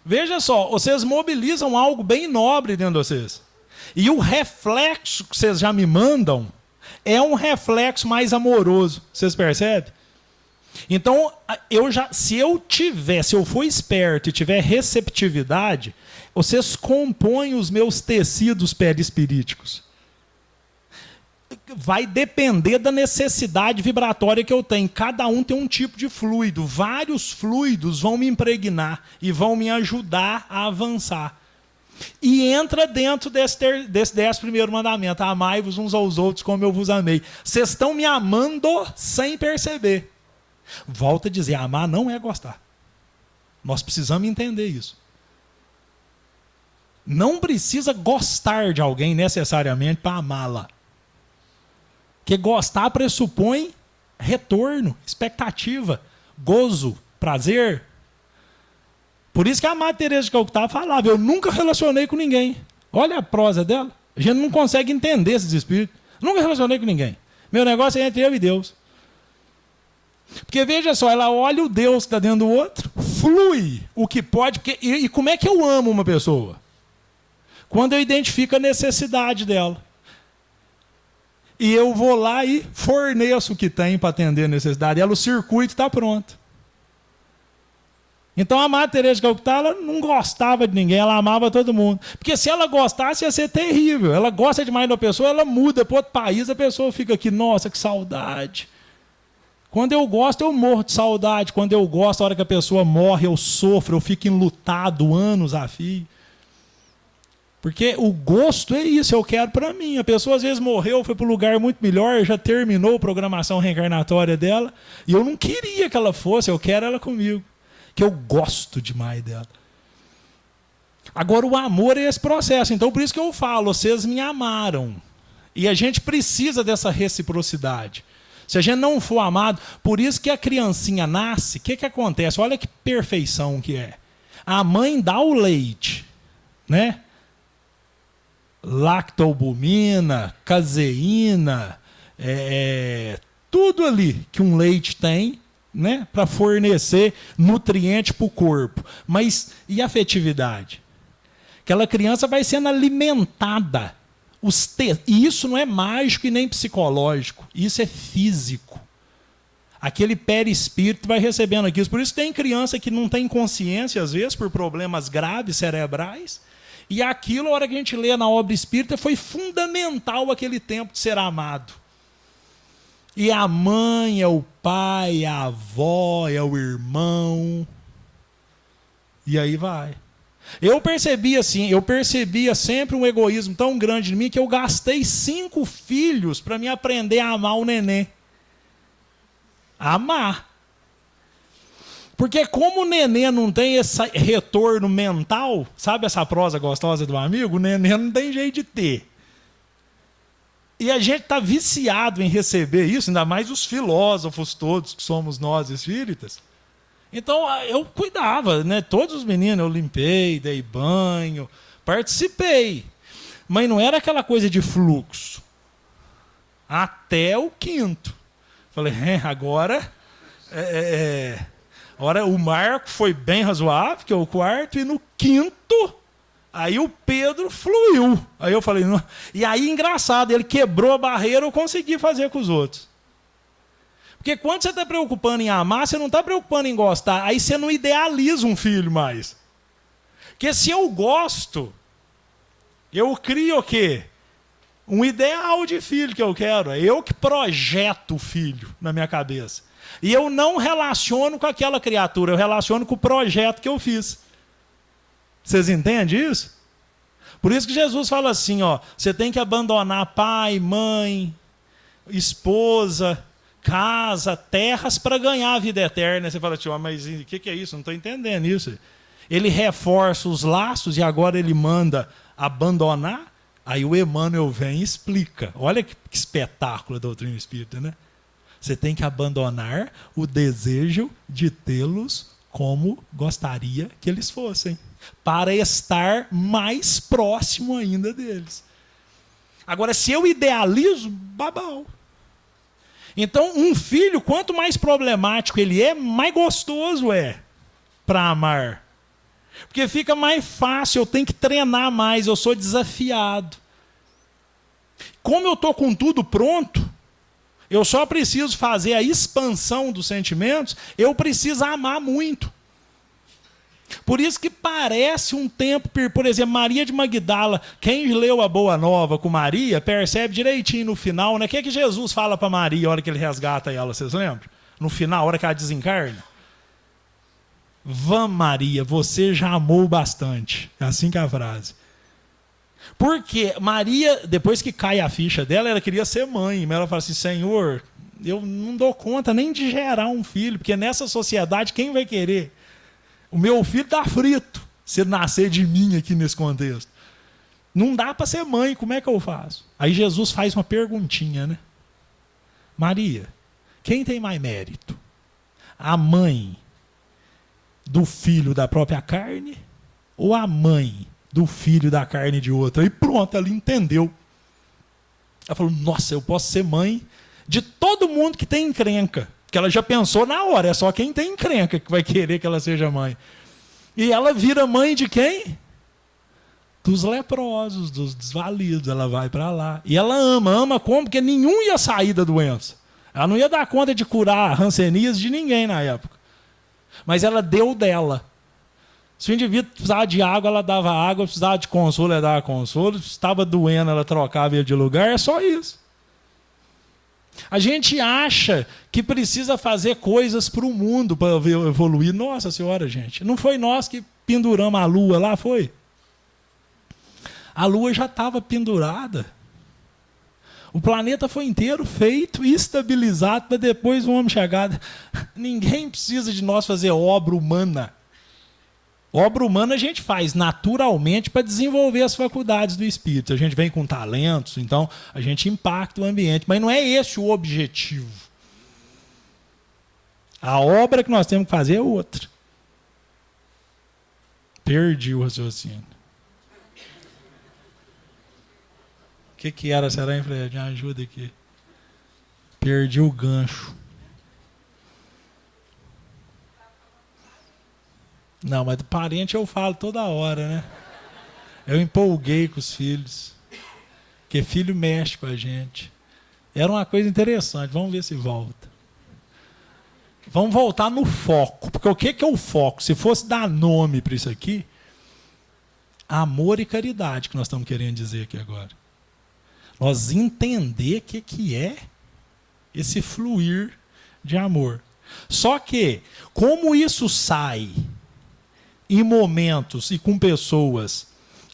veja só, vocês mobilizam algo bem nobre dentro de vocês. E o reflexo que vocês já me mandam é um reflexo mais amoroso. Vocês percebem? Então, se eu for esperto e tiver receptividade, vocês compõem os meus tecidos perispiríticos. Vai depender da necessidade vibratória que eu tenho. Cada um tem um tipo de fluido. Vários fluidos vão me impregnar e vão me ajudar a avançar. E entra dentro desse 11º mandamento. Amai-vos uns aos outros como eu vos amei. Vocês estão me amando sem perceber. Volto a dizer, amar não é gostar. Nós precisamos entender isso. Não precisa gostar de alguém necessariamente para amá-la. Porque gostar pressupõe retorno, expectativa, gozo, prazer. Por isso que a Madre Teresa de Calcutá falava, eu nunca relacionei com ninguém. Olha a prosa dela. A gente não consegue entender esses espíritos. Nunca relacionei com ninguém. Meu negócio é entre eu e Deus. Porque veja só, ela olha o Deus que está dentro do outro, flui o que pode. E como é que eu amo uma pessoa? Quando eu identifico a necessidade dela. E eu vou lá e forneço o que tem para atender a necessidade. Ela, o circuito está pronto. Então a Madre Teresa de Calcutá, ela não gostava de ninguém, ela amava todo mundo. Porque se ela gostasse, ia ser terrível. Ela gosta demais de uma pessoa, ela muda para outro país, a pessoa fica aqui, nossa, que saudade. Quando eu gosto, eu morro de saudade. Quando eu gosto, a hora que a pessoa morre, eu sofro, eu fico enlutado anos a fio. Porque o gosto é isso, eu quero para mim. A pessoa às vezes morreu, foi para um lugar muito melhor, já terminou a programação reencarnatória dela, e eu não queria que ela fosse, eu quero ela comigo. Que eu gosto demais dela. Agora, o amor é esse processo. Então, por isso que eu falo, vocês me amaram. E a gente precisa dessa reciprocidade. Se a gente não for amado, por isso que a criancinha nasce, o que acontece? Olha que perfeição que é. A mãe dá o leite, né? Lactobumina, caseína, tudo ali que um leite tem, né, para fornecer nutriente para o corpo. Mas e a afetividade? Aquela criança vai sendo alimentada. E isso não é mágico e nem psicológico. Isso é físico. Aquele perispírito vai recebendo aquilo. Por isso tem criança que não tem consciência, às vezes, por problemas graves cerebrais. E aquilo, a hora que a gente lê na obra espírita, foi fundamental aquele tempo de ser amado. E a mãe, é o pai, é a avó, é o irmão. E aí vai. Eu percebia sempre um egoísmo tão grande em mim que eu gastei 5 filhos para me aprender a amar o neném. Amar. Porque como o neném não tem esse retorno mental, sabe essa prosa gostosa do amigo? O neném não tem jeito de ter. E a gente está viciado em receber isso, ainda mais os filósofos todos, que somos nós espíritas. Então, eu cuidava, né? Todos os meninos eu limpei, dei banho, participei. Mas não era aquela coisa de fluxo. Até o 5º. Falei, agora o Marco foi bem razoável, que é o 4º, e no 5º, aí o Pedro fluiu. Aí eu falei, não. E aí, engraçado, ele quebrou a barreira, eu consegui fazer com os outros. Porque quando você está preocupando em amar, você não está preocupando em gostar. Aí você não idealiza um filho mais. Porque se eu gosto, eu crio o quê? Um ideal de filho que eu quero. É eu que projeto o filho na minha cabeça. E eu não relaciono com aquela criatura, eu relaciono com o projeto que eu fiz. Vocês entendem isso? Por isso que Jesus fala assim, ó, você tem que abandonar pai, mãe, esposa, casa, terras para ganhar a vida eterna. Você fala assim, ó, mas o que é isso? Não estou entendendo isso. Ele reforça os laços e agora ele manda abandonar. Aí o Emmanuel vem e explica. Olha que espetáculo a doutrina espírita, né? Você tem que abandonar o desejo de tê-los como gostaria que eles fossem, para estar mais próximo ainda deles. Agora, se eu idealizo, babau. Então, um filho, quanto mais problemático ele é, mais gostoso é para amar. Porque fica mais fácil, eu tenho que treinar mais, eu sou desafiado. Como eu estou com tudo pronto, eu só preciso fazer a expansão dos sentimentos, eu preciso amar muito. Por isso que parece um tempo, por exemplo, Maria de Magdala, quem leu a Boa Nova com Maria, percebe direitinho no final, né? O que é que Jesus fala para Maria a hora que ele resgata ela, vocês lembram? No final, a hora que ela desencarna. Vã, Maria, você já amou bastante. É assim que é a frase. Porque Maria, depois que cai a ficha dela, ela queria ser mãe. Mas ela fala assim, Senhor, eu não dou conta nem de gerar um filho, porque nessa sociedade, quem vai querer? O meu filho está frito se ele nascer de mim aqui nesse contexto. Não dá para ser mãe, como é que eu faço? Aí Jesus faz uma perguntinha, né? Maria, quem tem mais mérito? A mãe do filho da própria carne ou a mãe do filho da carne de outra? E pronto, ela entendeu. Ela falou, nossa, eu posso ser mãe de todo mundo que tem encrenca. Porque ela já pensou na hora, é só quem tem encrenca que vai querer que ela seja mãe. E ela vira mãe de quem? Dos leprosos, dos desvalidos. Ela vai para lá. E ela ama como? Porque nenhum ia sair da doença. Ela não ia dar conta de curar a hanseníase de ninguém na época. Mas ela deu dela. Se o indivíduo precisava de água, ela dava água. Precisava de consolo, ela dava consolo. Se estava doendo, ela trocava ele de lugar. É só isso. A gente acha que precisa fazer coisas para o mundo para evoluir. Nossa Senhora, gente. Não foi nós que penduramos a lua lá, foi? A lua já estava pendurada. O planeta foi inteiro feito e estabilizado para depois o homem chegar. Ninguém precisa de nós fazer obra humana. Obra humana a gente faz naturalmente para desenvolver as faculdades do espírito. A gente vem com talentos, então a gente impacta o ambiente. Mas não é esse o objetivo. A obra que nós temos que fazer é outra. Perdi o raciocínio. O que era, será, hein, Fred? Me ajuda aqui. Perdi o gancho. Não, mas do parente eu falo toda hora, né? Eu empolguei com os filhos. Porque filho mexe com a gente. Era uma coisa interessante. Vamos ver se volta. Vamos voltar no foco. Porque o que é o foco? Se fosse dar nome para isso aqui, amor e caridade, que nós estamos querendo dizer aqui agora. Nós entender o que é esse fluir de amor. Só que, como isso sai em momentos e com pessoas,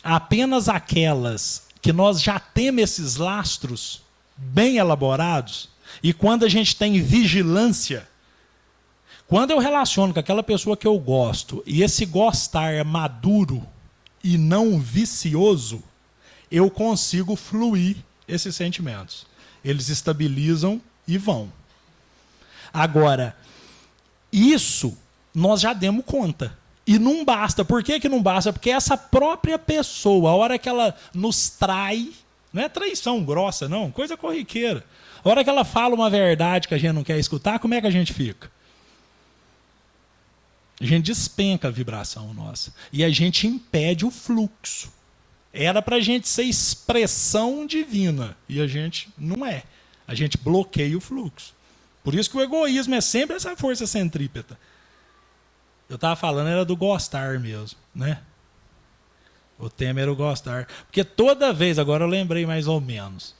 apenas aquelas que nós já temos esses lastros bem elaborados, e quando a gente tem vigilância, quando eu relaciono com aquela pessoa que eu gosto, e esse gostar é maduro e não vicioso, eu consigo fluir esses sentimentos. Eles estabilizam e vão. Agora, isso nós já demos conta. E não basta. Por que não basta? Porque essa própria pessoa, a hora que ela nos trai, não é traição grossa, não, coisa corriqueira. A hora que ela fala uma verdade que a gente não quer escutar, como é que a gente fica? A gente despenca a vibração nossa. E a gente impede o fluxo. Era para a gente ser expressão divina. E a gente não é. A gente bloqueia o fluxo. Por isso que o egoísmo é sempre essa força centrípeta. Eu estava falando, era do gostar mesmo, né? O tema era o gostar. Porque toda vez, agora eu lembrei mais ou menos.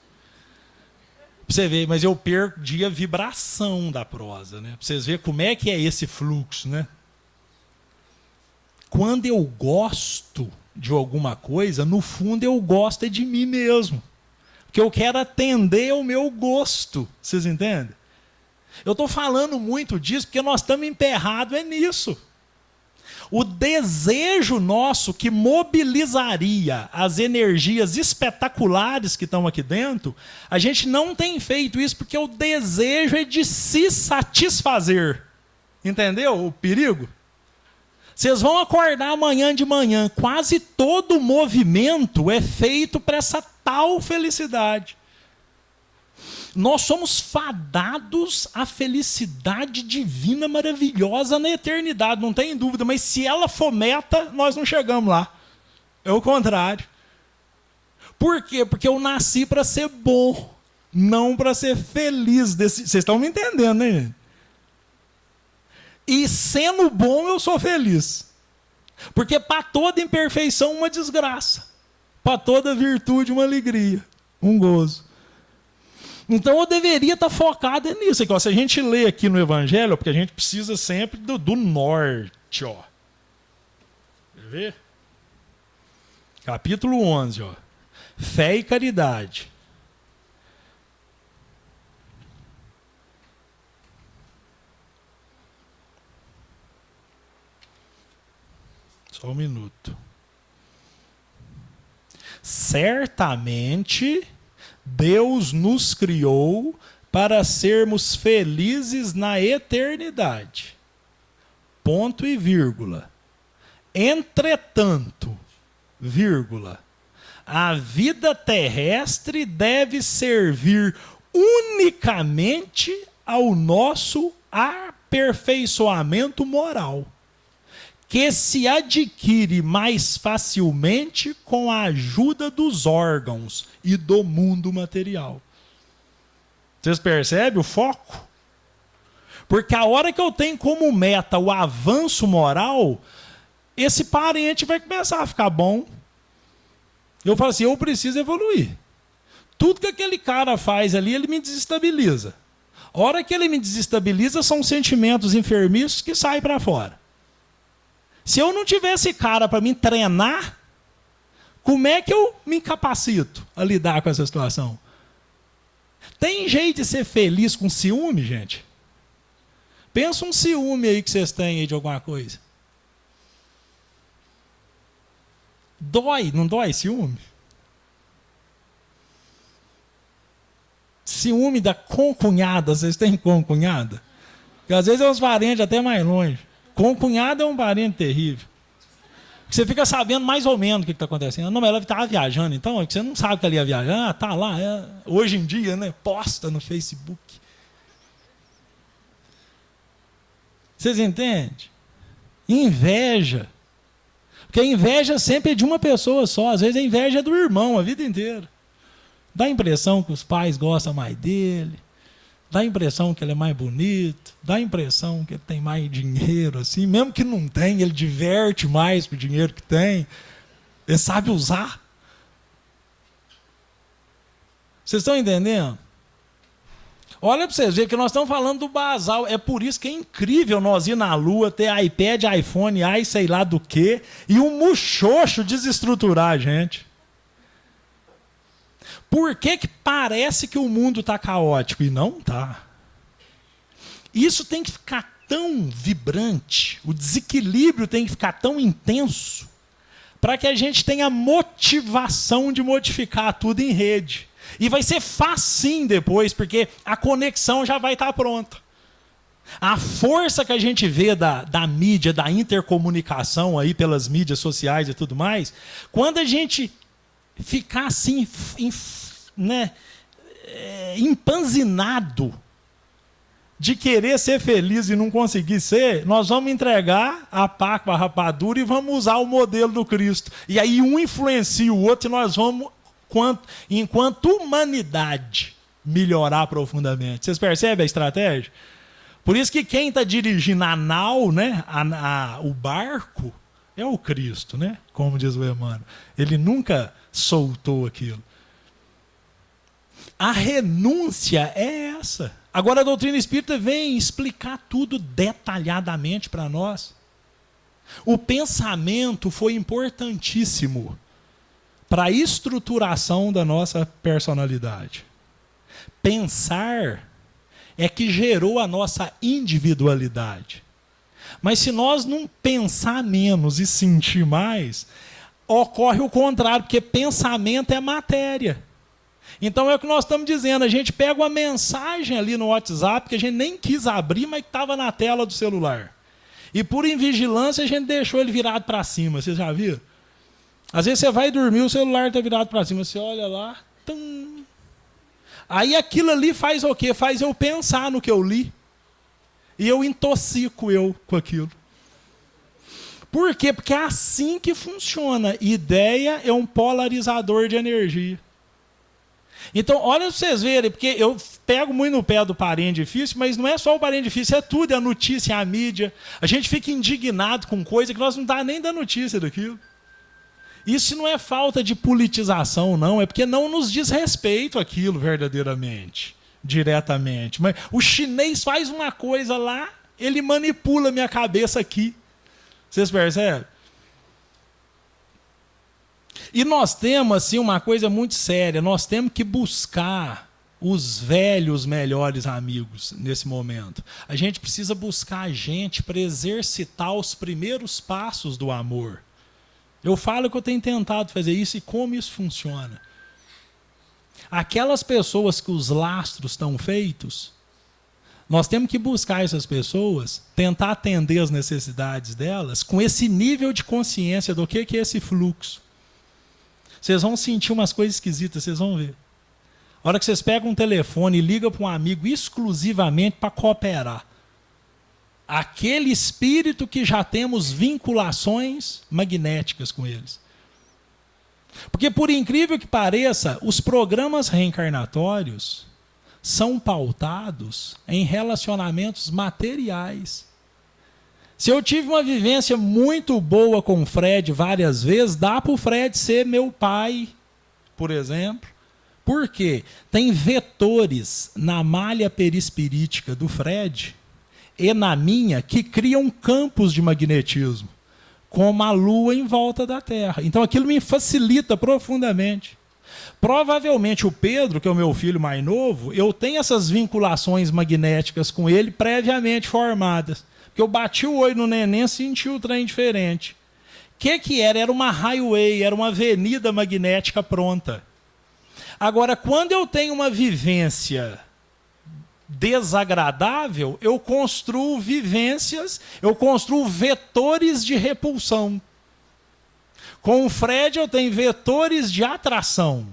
Pra você ver, mas eu perdi a vibração da prosa, né? Pra vocês verem como é que é esse fluxo, né? Quando eu gosto de alguma coisa, no fundo eu gosto é de mim mesmo. Porque eu quero atender ao meu gosto. Vocês entendem? Eu estou falando muito disso porque nós estamos emperrados nisso. O desejo nosso que mobilizaria as energias espetaculares que estão aqui dentro, a gente não tem feito isso porque o desejo é de se satisfazer. Entendeu o perigo? Vocês vão acordar amanhã de manhã, quase todo movimento é feito para essa tal felicidade. Nós somos fadados à felicidade divina maravilhosa na eternidade, não tem dúvida, mas se ela for meta, nós não chegamos lá. É o contrário. Por quê? Porque eu nasci para ser bom, não para ser feliz. Vocês estão me entendendo, né, gente? E sendo bom, eu sou feliz. Porque para toda imperfeição, uma desgraça. Para toda virtude, uma alegria, um gozo. Então eu deveria estar focado nisso. Aqui, ó. Se a gente lê aqui no Evangelho, porque a gente precisa sempre do norte. Ó. Quer ver? Capítulo 11. Ó. Fé e caridade. Só um minuto. Certamente, Deus nos criou para sermos felizes na eternidade. Ponto e vírgula. Entretanto, vírgula, a vida terrestre deve servir unicamente ao nosso aperfeiçoamento moral, que se adquire mais facilmente com a ajuda dos órgãos e do mundo material. Vocês percebem o foco? Porque a hora que eu tenho como meta o avanço moral, esse parente vai começar a ficar bom. Eu falo assim, eu preciso evoluir. Tudo que aquele cara faz ali, ele me desestabiliza. A hora que ele me desestabiliza, são sentimentos enfermiços que saem para fora. Se eu não tivesse cara para me treinar, como é que eu me incapacito a lidar com essa situação? Tem jeito de ser feliz com ciúme, gente? Pensa um ciúme aí que vocês têm aí de alguma coisa. Dói, não dói ciúme? Ciúme da concunhada, vocês têm concunhada? Porque às vezes é uns parentes até mais longe. Concunhada é um parente terrível. Você fica sabendo mais ou menos o que está acontecendo. Não, mas ela estava viajando, então você não sabe que ela ia viajar. Ah, tá lá. Hoje em dia, né? Posta no Facebook. Vocês entendem? Inveja. Porque a inveja sempre é de uma pessoa só. Às vezes a inveja é do irmão a vida inteira. Dá a impressão que os pais gostam mais dele. Dá a impressão que ele é mais bonito. Dá a impressão que ele tem mais dinheiro, assim. Mesmo que não tem, ele diverte mais com o dinheiro que tem. Ele sabe usar. Vocês estão entendendo? Olha para vocês verem que nós estamos falando do basal. É por isso que é incrível nós ir na Lua, ter iPad, iPhone, sei lá do quê, e um muxoxo desestruturar a gente. Por que parece que o mundo está caótico? E não está. Isso tem que ficar tão vibrante, o desequilíbrio tem que ficar tão intenso, para que a gente tenha motivação de modificar tudo em rede. E vai ser facinho depois, porque a conexão já vai estar pronta. A força que a gente vê da mídia, da intercomunicação aí pelas mídias sociais e tudo mais, quando a gente ficar assim, né, empanzinado de querer ser feliz e não conseguir ser, nós vamos entregar a pá com a rapadura e vamos usar o modelo do Cristo. E aí um influencia o outro e nós vamos, enquanto humanidade, melhorar profundamente. Vocês percebem a estratégia? Por isso que quem está dirigindo a nau, né, o barco, é o Cristo, né? Como diz o Emmanuel. Ele nunca soltou aquilo. A renúncia é essa. Agora a doutrina espírita vem explicar tudo detalhadamente para nós. O pensamento foi importantíssimo para a estruturação da nossa personalidade. Pensar é que gerou a nossa individualidade. Mas se nós não pensar menos e sentir mais, ocorre o contrário, porque pensamento é matéria. Então é o que nós estamos dizendo, a gente pega uma mensagem ali no WhatsApp que a gente nem quis abrir, mas que estava na tela do celular. E por invigilância a gente deixou ele virado para cima, vocês já viram? Às vezes você vai dormir, o celular está virado para cima, você olha lá, tum. Aí aquilo ali faz o quê? Faz eu pensar no que eu li. E eu intoxico com aquilo. Por quê? Porque é assim que funciona. Ideia é um polarizador de energia. Então, olha para vocês verem, porque eu pego muito no pé do parente difícil, mas não é só o parente difícil, é tudo, é a notícia, é a mídia. A gente fica indignado com coisa que nós não dá nem da notícia daquilo. Isso não é falta de politização, não, é porque não nos diz respeito aquilo verdadeiramente, diretamente. Mas o chinês faz uma coisa lá, ele manipula minha cabeça aqui. Vocês percebem? E nós temos assim, uma coisa muito séria, nós temos que buscar os velhos melhores amigos nesse momento. A gente precisa buscar gente para exercitar os primeiros passos do amor. Eu falo que eu tenho tentado fazer isso e como isso funciona. Aquelas pessoas que os lastros estão feitos, nós temos que buscar essas pessoas, tentar atender as necessidades delas com esse nível de consciência do que é esse fluxo. Vocês vão sentir umas coisas esquisitas, vocês vão ver. A hora que vocês pegam um telefone e ligam para um amigo exclusivamente para cooperar. Aquele espírito que já temos vinculações magnéticas com eles. Porque, por incrível que pareça, os programas reencarnatórios são pautados em relacionamentos materiais. Se eu tive uma vivência muito boa com o Fred várias vezes, dá para o Fred ser meu pai, por exemplo. Por quê? Tem vetores na malha perispirítica do Fred e na minha que criam campos de magnetismo, como a Lua em volta da Terra. Então aquilo me facilita profundamente. Provavelmente o Pedro, que é o meu filho mais novo, eu tenho essas vinculações magnéticas com ele previamente formadas. Porque eu bati o olho no neném e senti o trem diferente. O que era? Era uma highway, era uma avenida magnética pronta. Agora, quando eu tenho uma vivência desagradável, eu construo vivências, eu construo vetores de repulsão. Com o Fred eu tenho vetores de atração.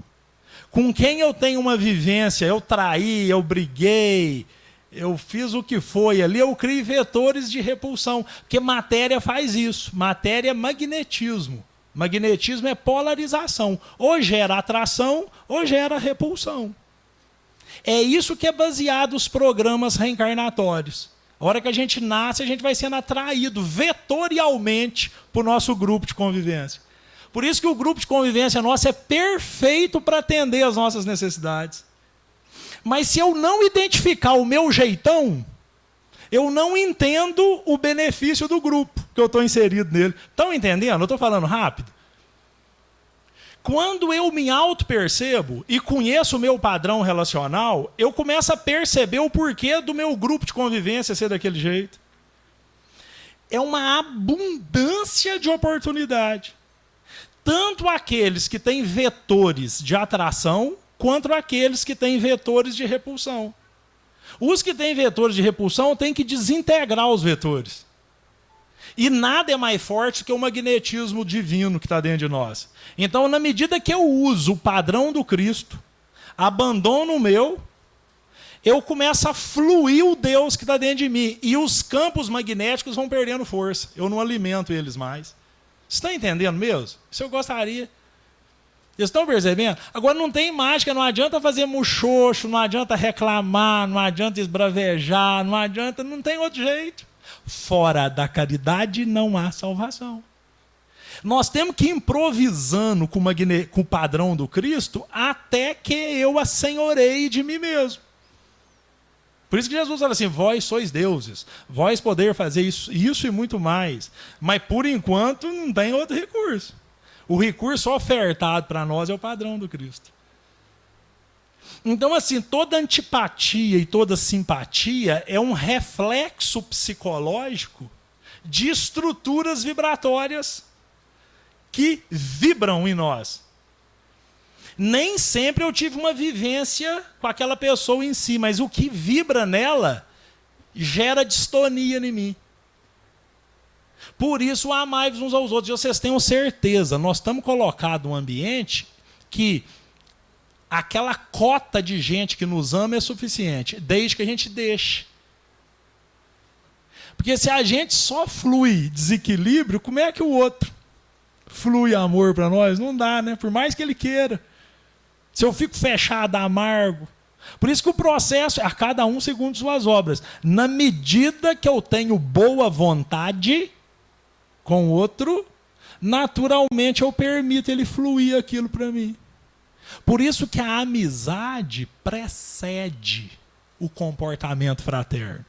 Com quem eu tenho uma vivência, eu traí, eu briguei, eu fiz o que foi ali, eu crio vetores de repulsão. Porque matéria faz isso. Matéria é magnetismo. Magnetismo é polarização. Ou gera atração, ou gera repulsão. É isso que é baseado os programas reencarnatórios. A hora que a gente nasce, a gente vai sendo atraído vetorialmente para o nosso grupo de convivência. Por isso que o grupo de convivência nosso é perfeito para atender as nossas necessidades. Mas se eu não identificar o meu jeitão, eu não entendo o benefício do grupo que eu estou inserido nele. Estão entendendo? Eu estou falando rápido. Quando eu me auto-percebo e conheço o meu padrão relacional, eu começo a perceber o porquê do meu grupo de convivência ser daquele jeito. É uma abundância de oportunidade. Tanto aqueles que têm vetores de atração, quanto aqueles que têm vetores de repulsão. Os que têm vetores de repulsão têm que desintegrar os vetores. E nada é mais forte que o magnetismo divino que está dentro de nós. Então, na medida que eu uso o padrão do Cristo, abandono o meu, eu começo a fluir o Deus que está dentro de mim. E os campos magnéticos vão perdendo força. Eu não alimento eles mais. Você está entendendo mesmo? Isso eu gostaria. Vocês estão percebendo? Agora não tem mágica, não adianta fazer muxoxo, não adianta reclamar, não adianta esbravejar, não tem outro jeito. Fora da caridade não há salvação. Nós temos que ir improvisando com o padrão do Cristo até que eu assenhoreie de mim mesmo. Por isso que Jesus fala assim, vós sois deuses, vós poder fazer isso e muito mais. Mas por enquanto não tem outro recurso. O recurso ofertado para nós é o padrão do Cristo. Então, assim, toda antipatia e toda simpatia é um reflexo psicológico de estruturas vibratórias que vibram em nós. Nem sempre eu tive uma vivência com aquela pessoa em si, mas o que vibra nela gera distonia em mim. Por isso, amai-vos uns aos outros. E vocês tenham certeza, nós estamos colocados num ambiente que aquela cota de gente que nos ama é suficiente, desde que a gente deixe. Porque se a gente só flui desequilíbrio, como é que o outro flui amor para nós? Não dá, né? Por mais que ele queira. Se eu fico fechado, amargo. Por isso que o processo é a cada um segundo suas obras. Na medida que eu tenho boa vontade com o outro, naturalmente eu permito ele fluir aquilo para mim. Por isso que a amizade precede o comportamento fraterno.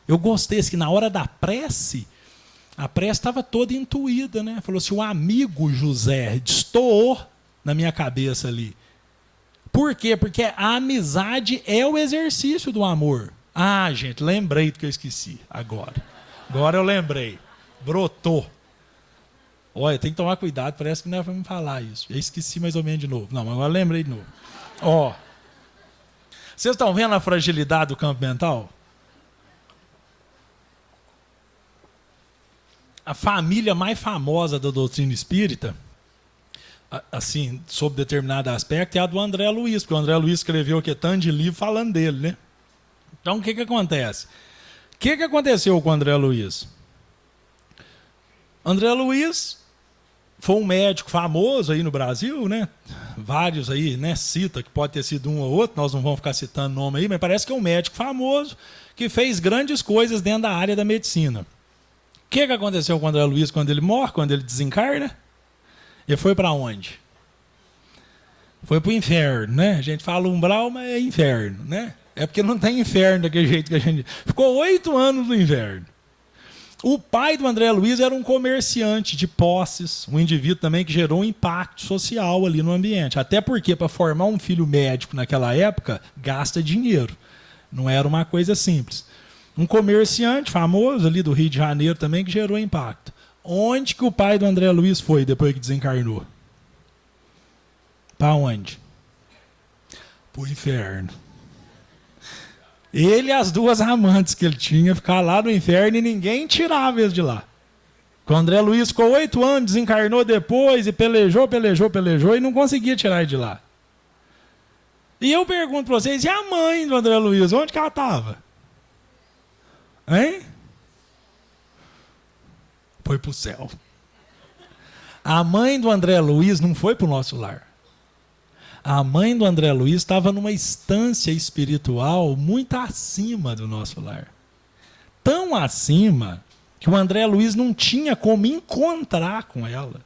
Eu gostei que na hora da prece, a prece estava toda intuída, né? Falou assim, o amigo José destoou na minha cabeça ali. Por quê? Porque a amizade é o exercício do amor. Ah, gente, lembrei do que eu esqueci agora. Agora eu lembrei. Brotou. Olha, tem que tomar cuidado, parece que não é para me falar isso. Eu esqueci mais ou menos de novo. Não, mas agora lembrei de novo. Ó, vocês estão vendo a fragilidade do campo mental? A família mais famosa da doutrina espírita, assim, sob determinado aspecto, é a do André Luiz, porque o André Luiz escreveu aqui tanto de livro falando dele, né? Então, o que acontece? O que aconteceu com o André Luiz? André Luiz foi um médico famoso aí no Brasil, né? Vários aí, né? Cita que pode ter sido um ou outro, nós não vamos ficar citando nome aí, mas parece que é um médico famoso que fez grandes coisas dentro da área da medicina. O que aconteceu com o André Luiz quando ele morre, quando ele desencarna? Ele foi para onde? Foi para o inferno, né? A gente fala umbral, mas é inferno, né? É porque não tem inferno daquele jeito que a gente... Ficou 8 anos no inferno. O pai do André Luiz era um comerciante de posses, um indivíduo também que gerou um impacto social ali no ambiente. Até porque, para formar um filho médico naquela época, gasta dinheiro. Não era uma coisa simples. Um comerciante famoso ali do Rio de Janeiro também que gerou impacto. Onde que o pai do André Luiz foi depois que desencarnou? Para onde? Para o inferno. Ele e as 2 amantes que ele tinha ficaram lá no inferno e ninguém tirava eles de lá. O André Luiz ficou 8 anos, desencarnou depois e pelejou e não conseguia tirar ele de lá. E eu pergunto para vocês, e a mãe do André Luiz, onde que ela estava? Hein? Foi para o céu. A mãe do André Luiz não foi para o nosso lar. A mãe do André Luiz estava numa instância espiritual muito acima do nosso lar. Tão acima que o André Luiz não tinha como encontrar com ela.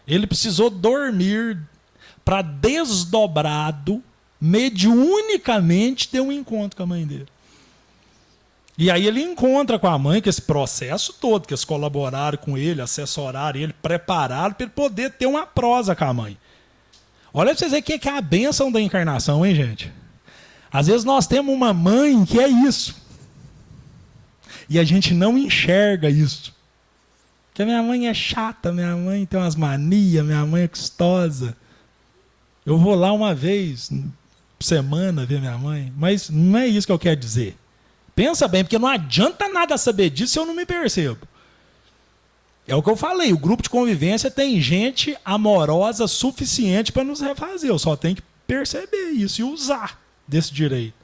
Ele precisou dormir para desdobrado, mediunicamente, ter um encontro com a mãe dele. E aí ele encontra com a mãe, que esse processo todo, que eles colaboraram com ele, assessoraram ele, prepararam para ele poder ter uma prosa com a mãe. Olha para vocês verem o que é a bênção da encarnação, hein, gente? Às vezes nós temos uma mãe que é isso. E a gente não enxerga isso. Porque minha mãe é chata, minha mãe tem umas manias, minha mãe é custosa. Eu vou lá uma vez por semana ver minha mãe, mas não é isso que eu quero dizer. Pensa bem, porque não adianta nada saber disso se eu não me percebo. É o que eu falei, o grupo de convivência tem gente amorosa suficiente para nos refazer. Eu só tenho que perceber isso e usar desse direito.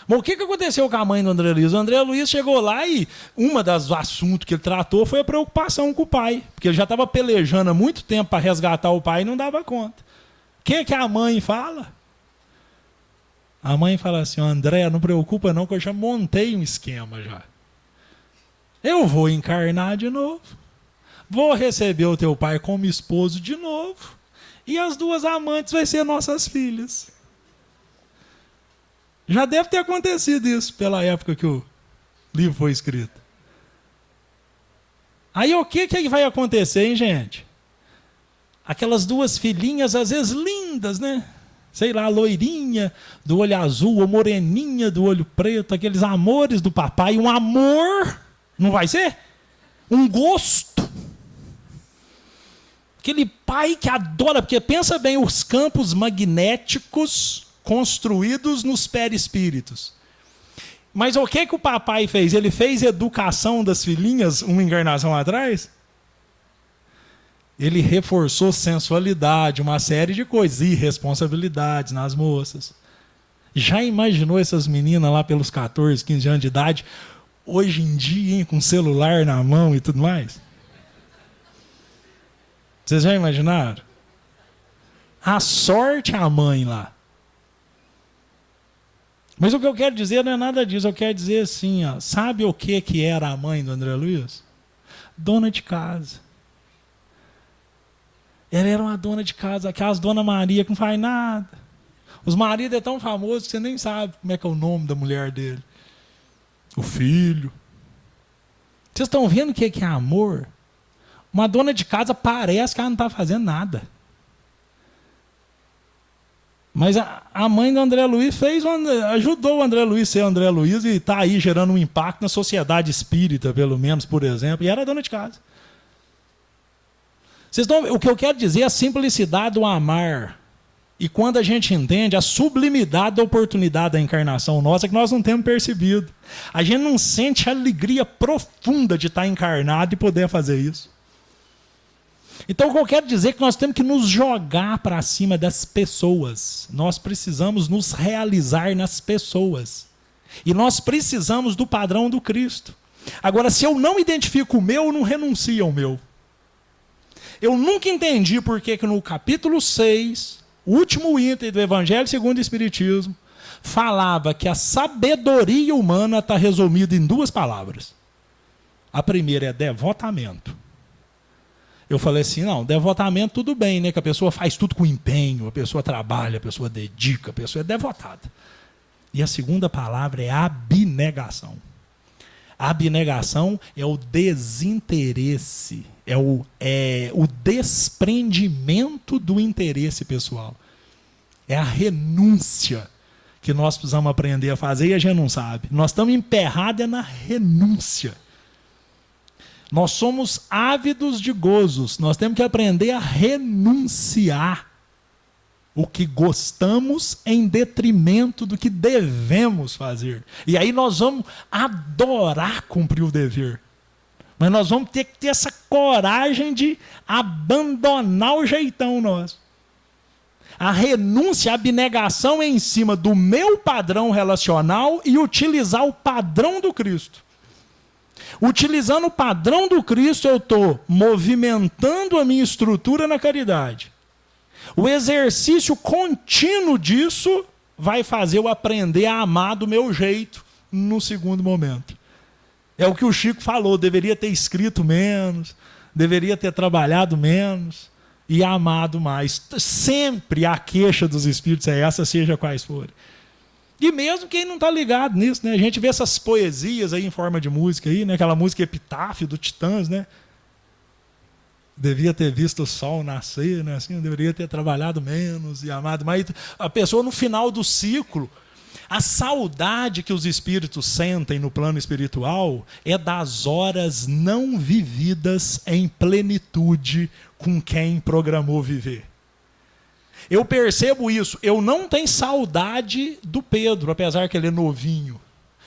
Mas o que aconteceu com a mãe do André Luiz? O André Luiz chegou lá e uma das assuntos que ele tratou foi a preocupação com o pai. Porque ele já estava pelejando há muito tempo para resgatar o pai e não dava conta. O que a mãe fala? A mãe fala assim, André, não preocupa não, que eu já montei um esquema já. Eu vou encarnar de novo. Vou receber o teu pai como esposo de novo. E as 2 amantes vão ser nossas filhas. Já deve ter acontecido isso pela época que o livro foi escrito. Aí o que vai acontecer, hein, gente? Aquelas 2 filhinhas, às vezes lindas, né? Sei lá, loirinha do olho azul, ou moreninha do olho preto, aqueles amores do papai, um amor, não vai ser? Um gosto. Aquele pai que adora, porque pensa bem, os campos magnéticos construídos nos perispíritos. Mas o que o papai fez? Ele fez educação das filhinhas uma encarnação atrás? Ele reforçou sensualidade, uma série de coisas, irresponsabilidades nas moças. Já imaginou essas meninas lá pelos 14, 15 anos de idade, hoje em dia, hein, com celular na mão e tudo mais? Vocês já imaginaram? A sorte é a mãe lá. Mas o que eu quero dizer não é nada disso, eu quero dizer assim, ó, sabe o que era a mãe do André Luiz? Dona de casa. Ela era uma dona de casa, aquelas Dona Maria que não faz nada. Os maridos é tão famosos que você nem sabe como é que é o nome da mulher dele. O filho. Vocês estão vendo o que é amor? Uma dona de casa parece que ela não está fazendo nada. Mas a mãe do André Luiz ajudou o André Luiz a ser André Luiz e está aí gerando um impacto na sociedade espírita, pelo menos, por exemplo. E era dona de casa. O que eu quero dizer é a simplicidade do amar. E quando a gente entende a sublimidade da oportunidade da encarnação nossa, que nós não temos percebido. A gente não sente a alegria profunda de estar encarnado e poder fazer isso. Então, o que eu quero dizer é que nós temos que nos jogar para cima das pessoas. Nós precisamos nos realizar nas pessoas. E nós precisamos do padrão do Cristo. Agora, se eu não identifico o meu, eu não renuncio ao meu. Eu nunca entendi por que no capítulo 6, o último item do Evangelho segundo o Espiritismo, falava que a sabedoria humana está resumida em 2 palavras. A primeira é devotamento. Eu falei assim, não, devotamento tudo bem, né? Que a pessoa faz tudo com empenho, a pessoa trabalha, a pessoa dedica, a pessoa é devotada. E a segunda palavra é abnegação. A abnegação é o desinteresse, é o desprendimento do interesse pessoal. É a renúncia que nós precisamos aprender a fazer e a gente não sabe. Nós estamos emperrados na renúncia. Nós somos ávidos de gozos. Nós temos que aprender a renunciar o que gostamos em detrimento do que devemos fazer. E aí nós vamos adorar cumprir o dever. Mas nós vamos ter que ter essa coragem de abandonar o jeitão nosso. A renúncia, a abnegação é em cima do meu padrão relacional e utilizar o padrão do Cristo. Utilizando o padrão do Cristo, eu estou movimentando a minha estrutura na caridade. O exercício contínuo disso vai fazer eu aprender a amar do meu jeito no segundo momento. É o que o Chico falou, deveria ter escrito menos, deveria ter trabalhado menos e amado mais. Sempre a queixa dos espíritos é essa, seja quais forem. E mesmo quem não está ligado nisso, né? A gente vê essas poesias aí em forma de música, aí, né? Aquela música Epitáfio do Titãs, né? Devia ter visto o sol nascer, né? Assim, deveria ter trabalhado menos e amado mais. A pessoa no final do ciclo, a saudade que os espíritos sentem no plano espiritual é das horas não vividas em plenitude com quem programou viver. Eu percebo isso. Eu não tenho saudade do Pedro, apesar que ele é novinho.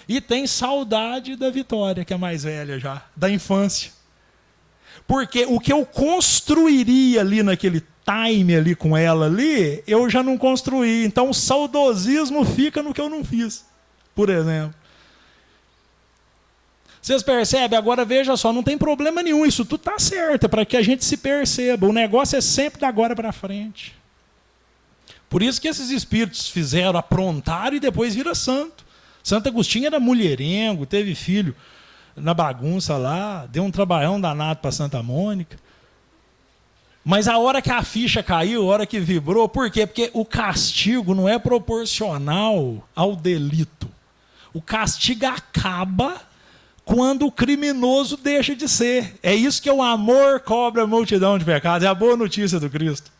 E tenho saudade da Vitória, que é mais velha já, da infância. Porque o que eu construiria ali naquele time ali com ela ali, eu já não construí. Então o saudosismo fica no que eu não fiz, por exemplo. Vocês percebem? Agora veja só, não tem problema nenhum. Isso tudo está certo, é para que a gente se perceba. O negócio é sempre da agora para frente. Por isso que esses espíritos fizeram, aprontaram e depois vira santo. Santo Agostinho era mulherengo, teve filho na bagunça lá, deu um trabalhão danado para Santa Mônica. Mas a hora que a ficha caiu, a hora que vibrou, por quê? Porque o castigo não é proporcional ao delito. O castigo acaba quando o criminoso deixa de ser. É isso que o amor cobre a multidão de pecados. É a boa notícia do Cristo.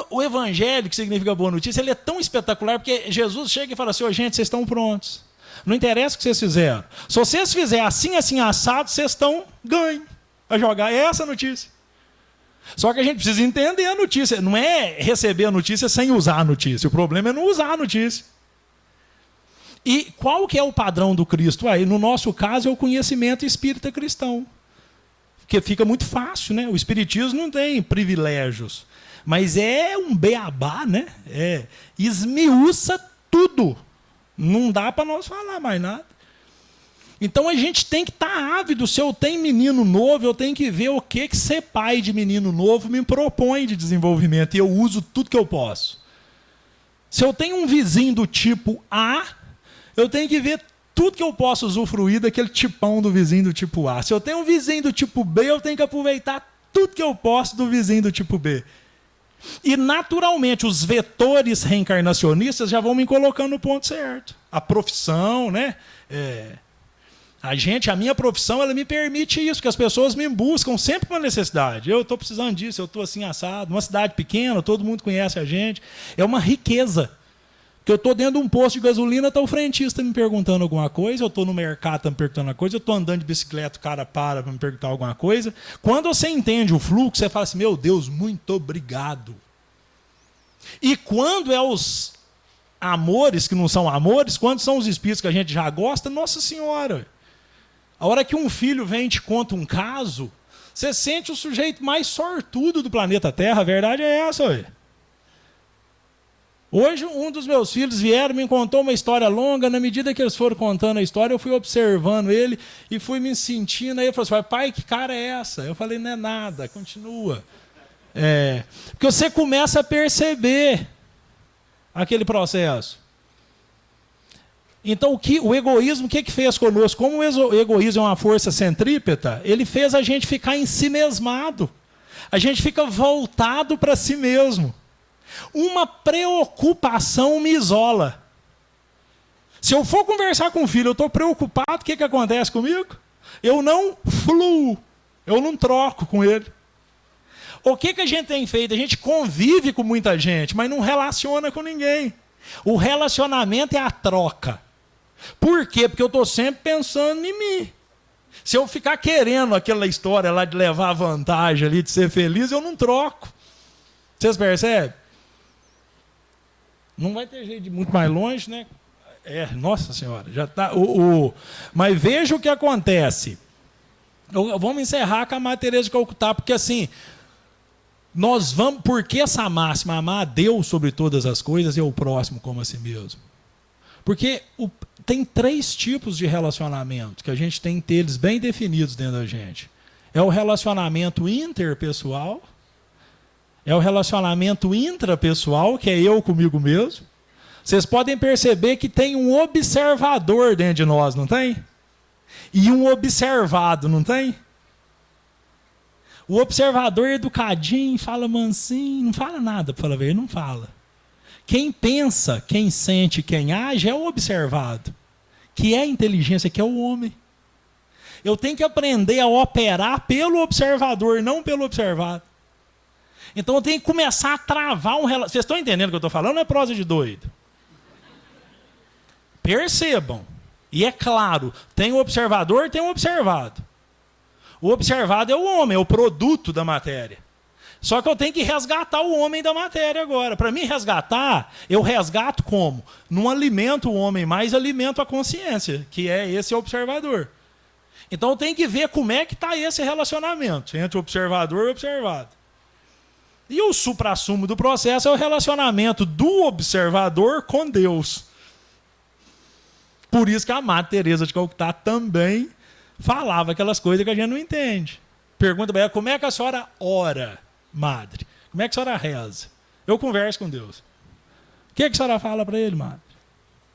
O evangelho, que significa boa notícia, ele é tão espetacular porque Jesus chega e fala assim, gente, vocês estão prontos. Não interessa o que vocês fizeram. Se vocês fizerem assim, assim, assado, vocês estão ganhos a jogar. É essa a notícia. Só que a gente precisa entender a notícia. Não é receber a notícia sem usar a notícia. O problema é não usar a notícia. E qual que é o padrão do Cristo? Aí, no nosso caso, é o conhecimento espírita cristão. Porque fica muito fácil, né? O espiritismo não tem privilégios. Mas é um beabá, né? Esmiuça tudo. Não dá para nós falar mais nada. Então a gente tem que estar ávido. Se eu tenho menino novo, eu tenho que ver o que ser pai de menino novo me propõe de desenvolvimento. E eu uso tudo que eu posso. Se eu tenho um vizinho do tipo A, eu tenho que ver tudo que eu posso usufruir daquele tipão do vizinho do tipo A. Se eu tenho um vizinho do tipo B, eu tenho que aproveitar tudo que eu posso do vizinho do tipo B. E, naturalmente, os vetores reencarnacionistas já vão me colocando no ponto certo. A profissão, né? A minha profissão, ela me permite isso, que as pessoas me buscam sempre com uma necessidade. Eu estou precisando disso, eu estou assim assado. Uma cidade pequena, todo mundo conhece a gente. É uma riqueza. Que eu estou dentro de um posto de gasolina, está o frentista me perguntando alguma coisa, eu estou no mercado, está me perguntando alguma coisa, eu estou andando de bicicleta, o cara para me perguntar alguma coisa. Quando você entende o fluxo, você fala assim, meu Deus, muito obrigado. E quando é os amores que não são amores, quando são os espíritos que a gente já gosta, Nossa Senhora. A hora que um filho vem e te conta um caso, você sente o sujeito mais sortudo do planeta Terra, a verdade é essa, ué. Hoje, um dos meus filhos vieram, me contou uma história longa. Na medida que eles foram contando a história, eu fui observando ele e fui me sentindo. Aí ele falou assim, pai, que cara é essa? Eu falei, não é nada, continua. Porque você começa a perceber aquele processo. Então, o egoísmo, o que fez conosco? Como o egoísmo é uma força centrípeta, ele fez a gente ficar ensimesmado. A gente fica voltado para si mesmo. Uma preocupação me isola. Se eu for conversar com o filho, eu estou preocupado, o que acontece comigo? Eu não fluo, eu não troco com ele. O que a gente tem feito? A gente convive com muita gente, mas não relaciona com ninguém. O relacionamento é a troca. Por quê? Porque eu estou sempre pensando em mim. Se eu ficar querendo aquela história lá de levar vantagem ali, de ser feliz, eu não troco. Vocês percebem? Não vai ter jeito de ir muito mais longe, né? Nossa Senhora, já está. Mas veja o que acontece. Vamos encerrar com a Madre Teresa de Calcutá, porque assim, nós vamos. Por que essa máxima? Amar a Deus sobre todas as coisas e o próximo como a si mesmo. Porque tem 3 tipos de relacionamento que a gente tem que ter eles bem definidos dentro da gente. É o relacionamento interpessoal. É o relacionamento intrapessoal, que é eu comigo mesmo. Vocês podem perceber que tem um observador dentro de nós, não tem? E um observado, não tem? O observador é educadinho, fala mansinho, não fala nada, para falar a verdade, não fala. Quem pensa, quem sente, quem age é o observado, que é a inteligência, que é o homem. Eu tenho que aprender a operar pelo observador, não pelo observado. Então eu tenho que começar a travar um relacionamento. Vocês estão entendendo o que eu estou falando? Não é prosa de doido. Percebam. E é claro, tem o observador, tem o observado. O observado é o homem, é o produto da matéria. Só que eu tenho que resgatar o homem da matéria agora. Para mim resgatar, eu resgato como? Não alimento o homem, mas alimento a consciência, que é esse observador. Então eu tenho que ver como é que está esse relacionamento entre o observador e o observado. E o suprassumo do processo é o relacionamento do observador com Deus. Por isso que a Madre Teresa de Calcutá também falava aquelas coisas que a gente não entende. Pergunta para ela, como é que a senhora ora, Madre? Como é que a senhora reza? Eu converso com Deus. O que a senhora fala para ele, Madre?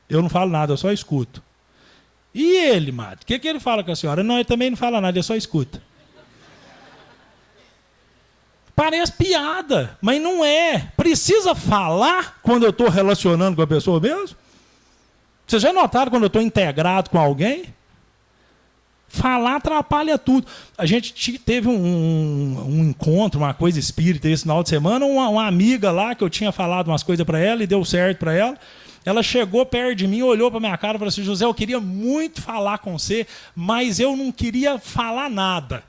Eu não falo nada, eu só escuto. E ele, Madre? O que ele fala com a senhora? Não, ele também não fala nada, ele só escuta. Parece piada, mas não é. Precisa falar quando eu estou relacionando com a pessoa mesmo? Vocês já notaram quando eu estou integrado com alguém? Falar atrapalha tudo. A gente teve um encontro, uma coisa espírita esse final de semana, uma amiga lá que eu tinha falado umas coisas para ela e deu certo para ela. Ela chegou perto de mim, olhou para minha cara e falou assim, José, eu queria muito falar com você, mas eu não queria falar nada.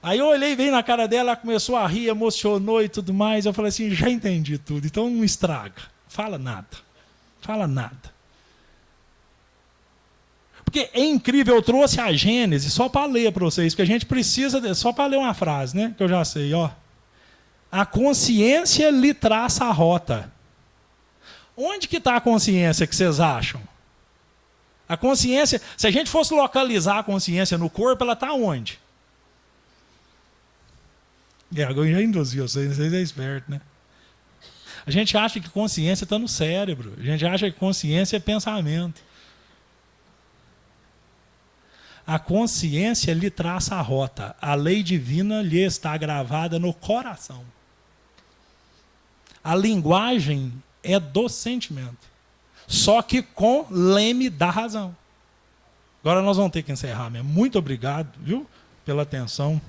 Aí eu olhei, veio na cara dela, ela começou a rir, emocionou e tudo mais. Eu falei assim, já entendi tudo, então não estraga. Fala nada. Fala nada. Porque é incrível, eu trouxe a Gênesis só para ler para vocês, porque a gente precisa, só para ler uma frase, né? Que eu já sei, ó. A consciência lhe traça a rota. Onde que está a consciência que vocês acham? A consciência, se a gente fosse localizar a consciência no corpo, ela está onde? Agora eu já induzi vocês é esperto, né? A gente acha que consciência está no cérebro. A gente acha que consciência é pensamento. A consciência lhe traça a rota. A lei divina lhe está gravada no coração. A linguagem é do sentimento. Só que com leme da razão. Agora nós vamos ter que encerrar mesmo. Muito obrigado, viu, pela atenção.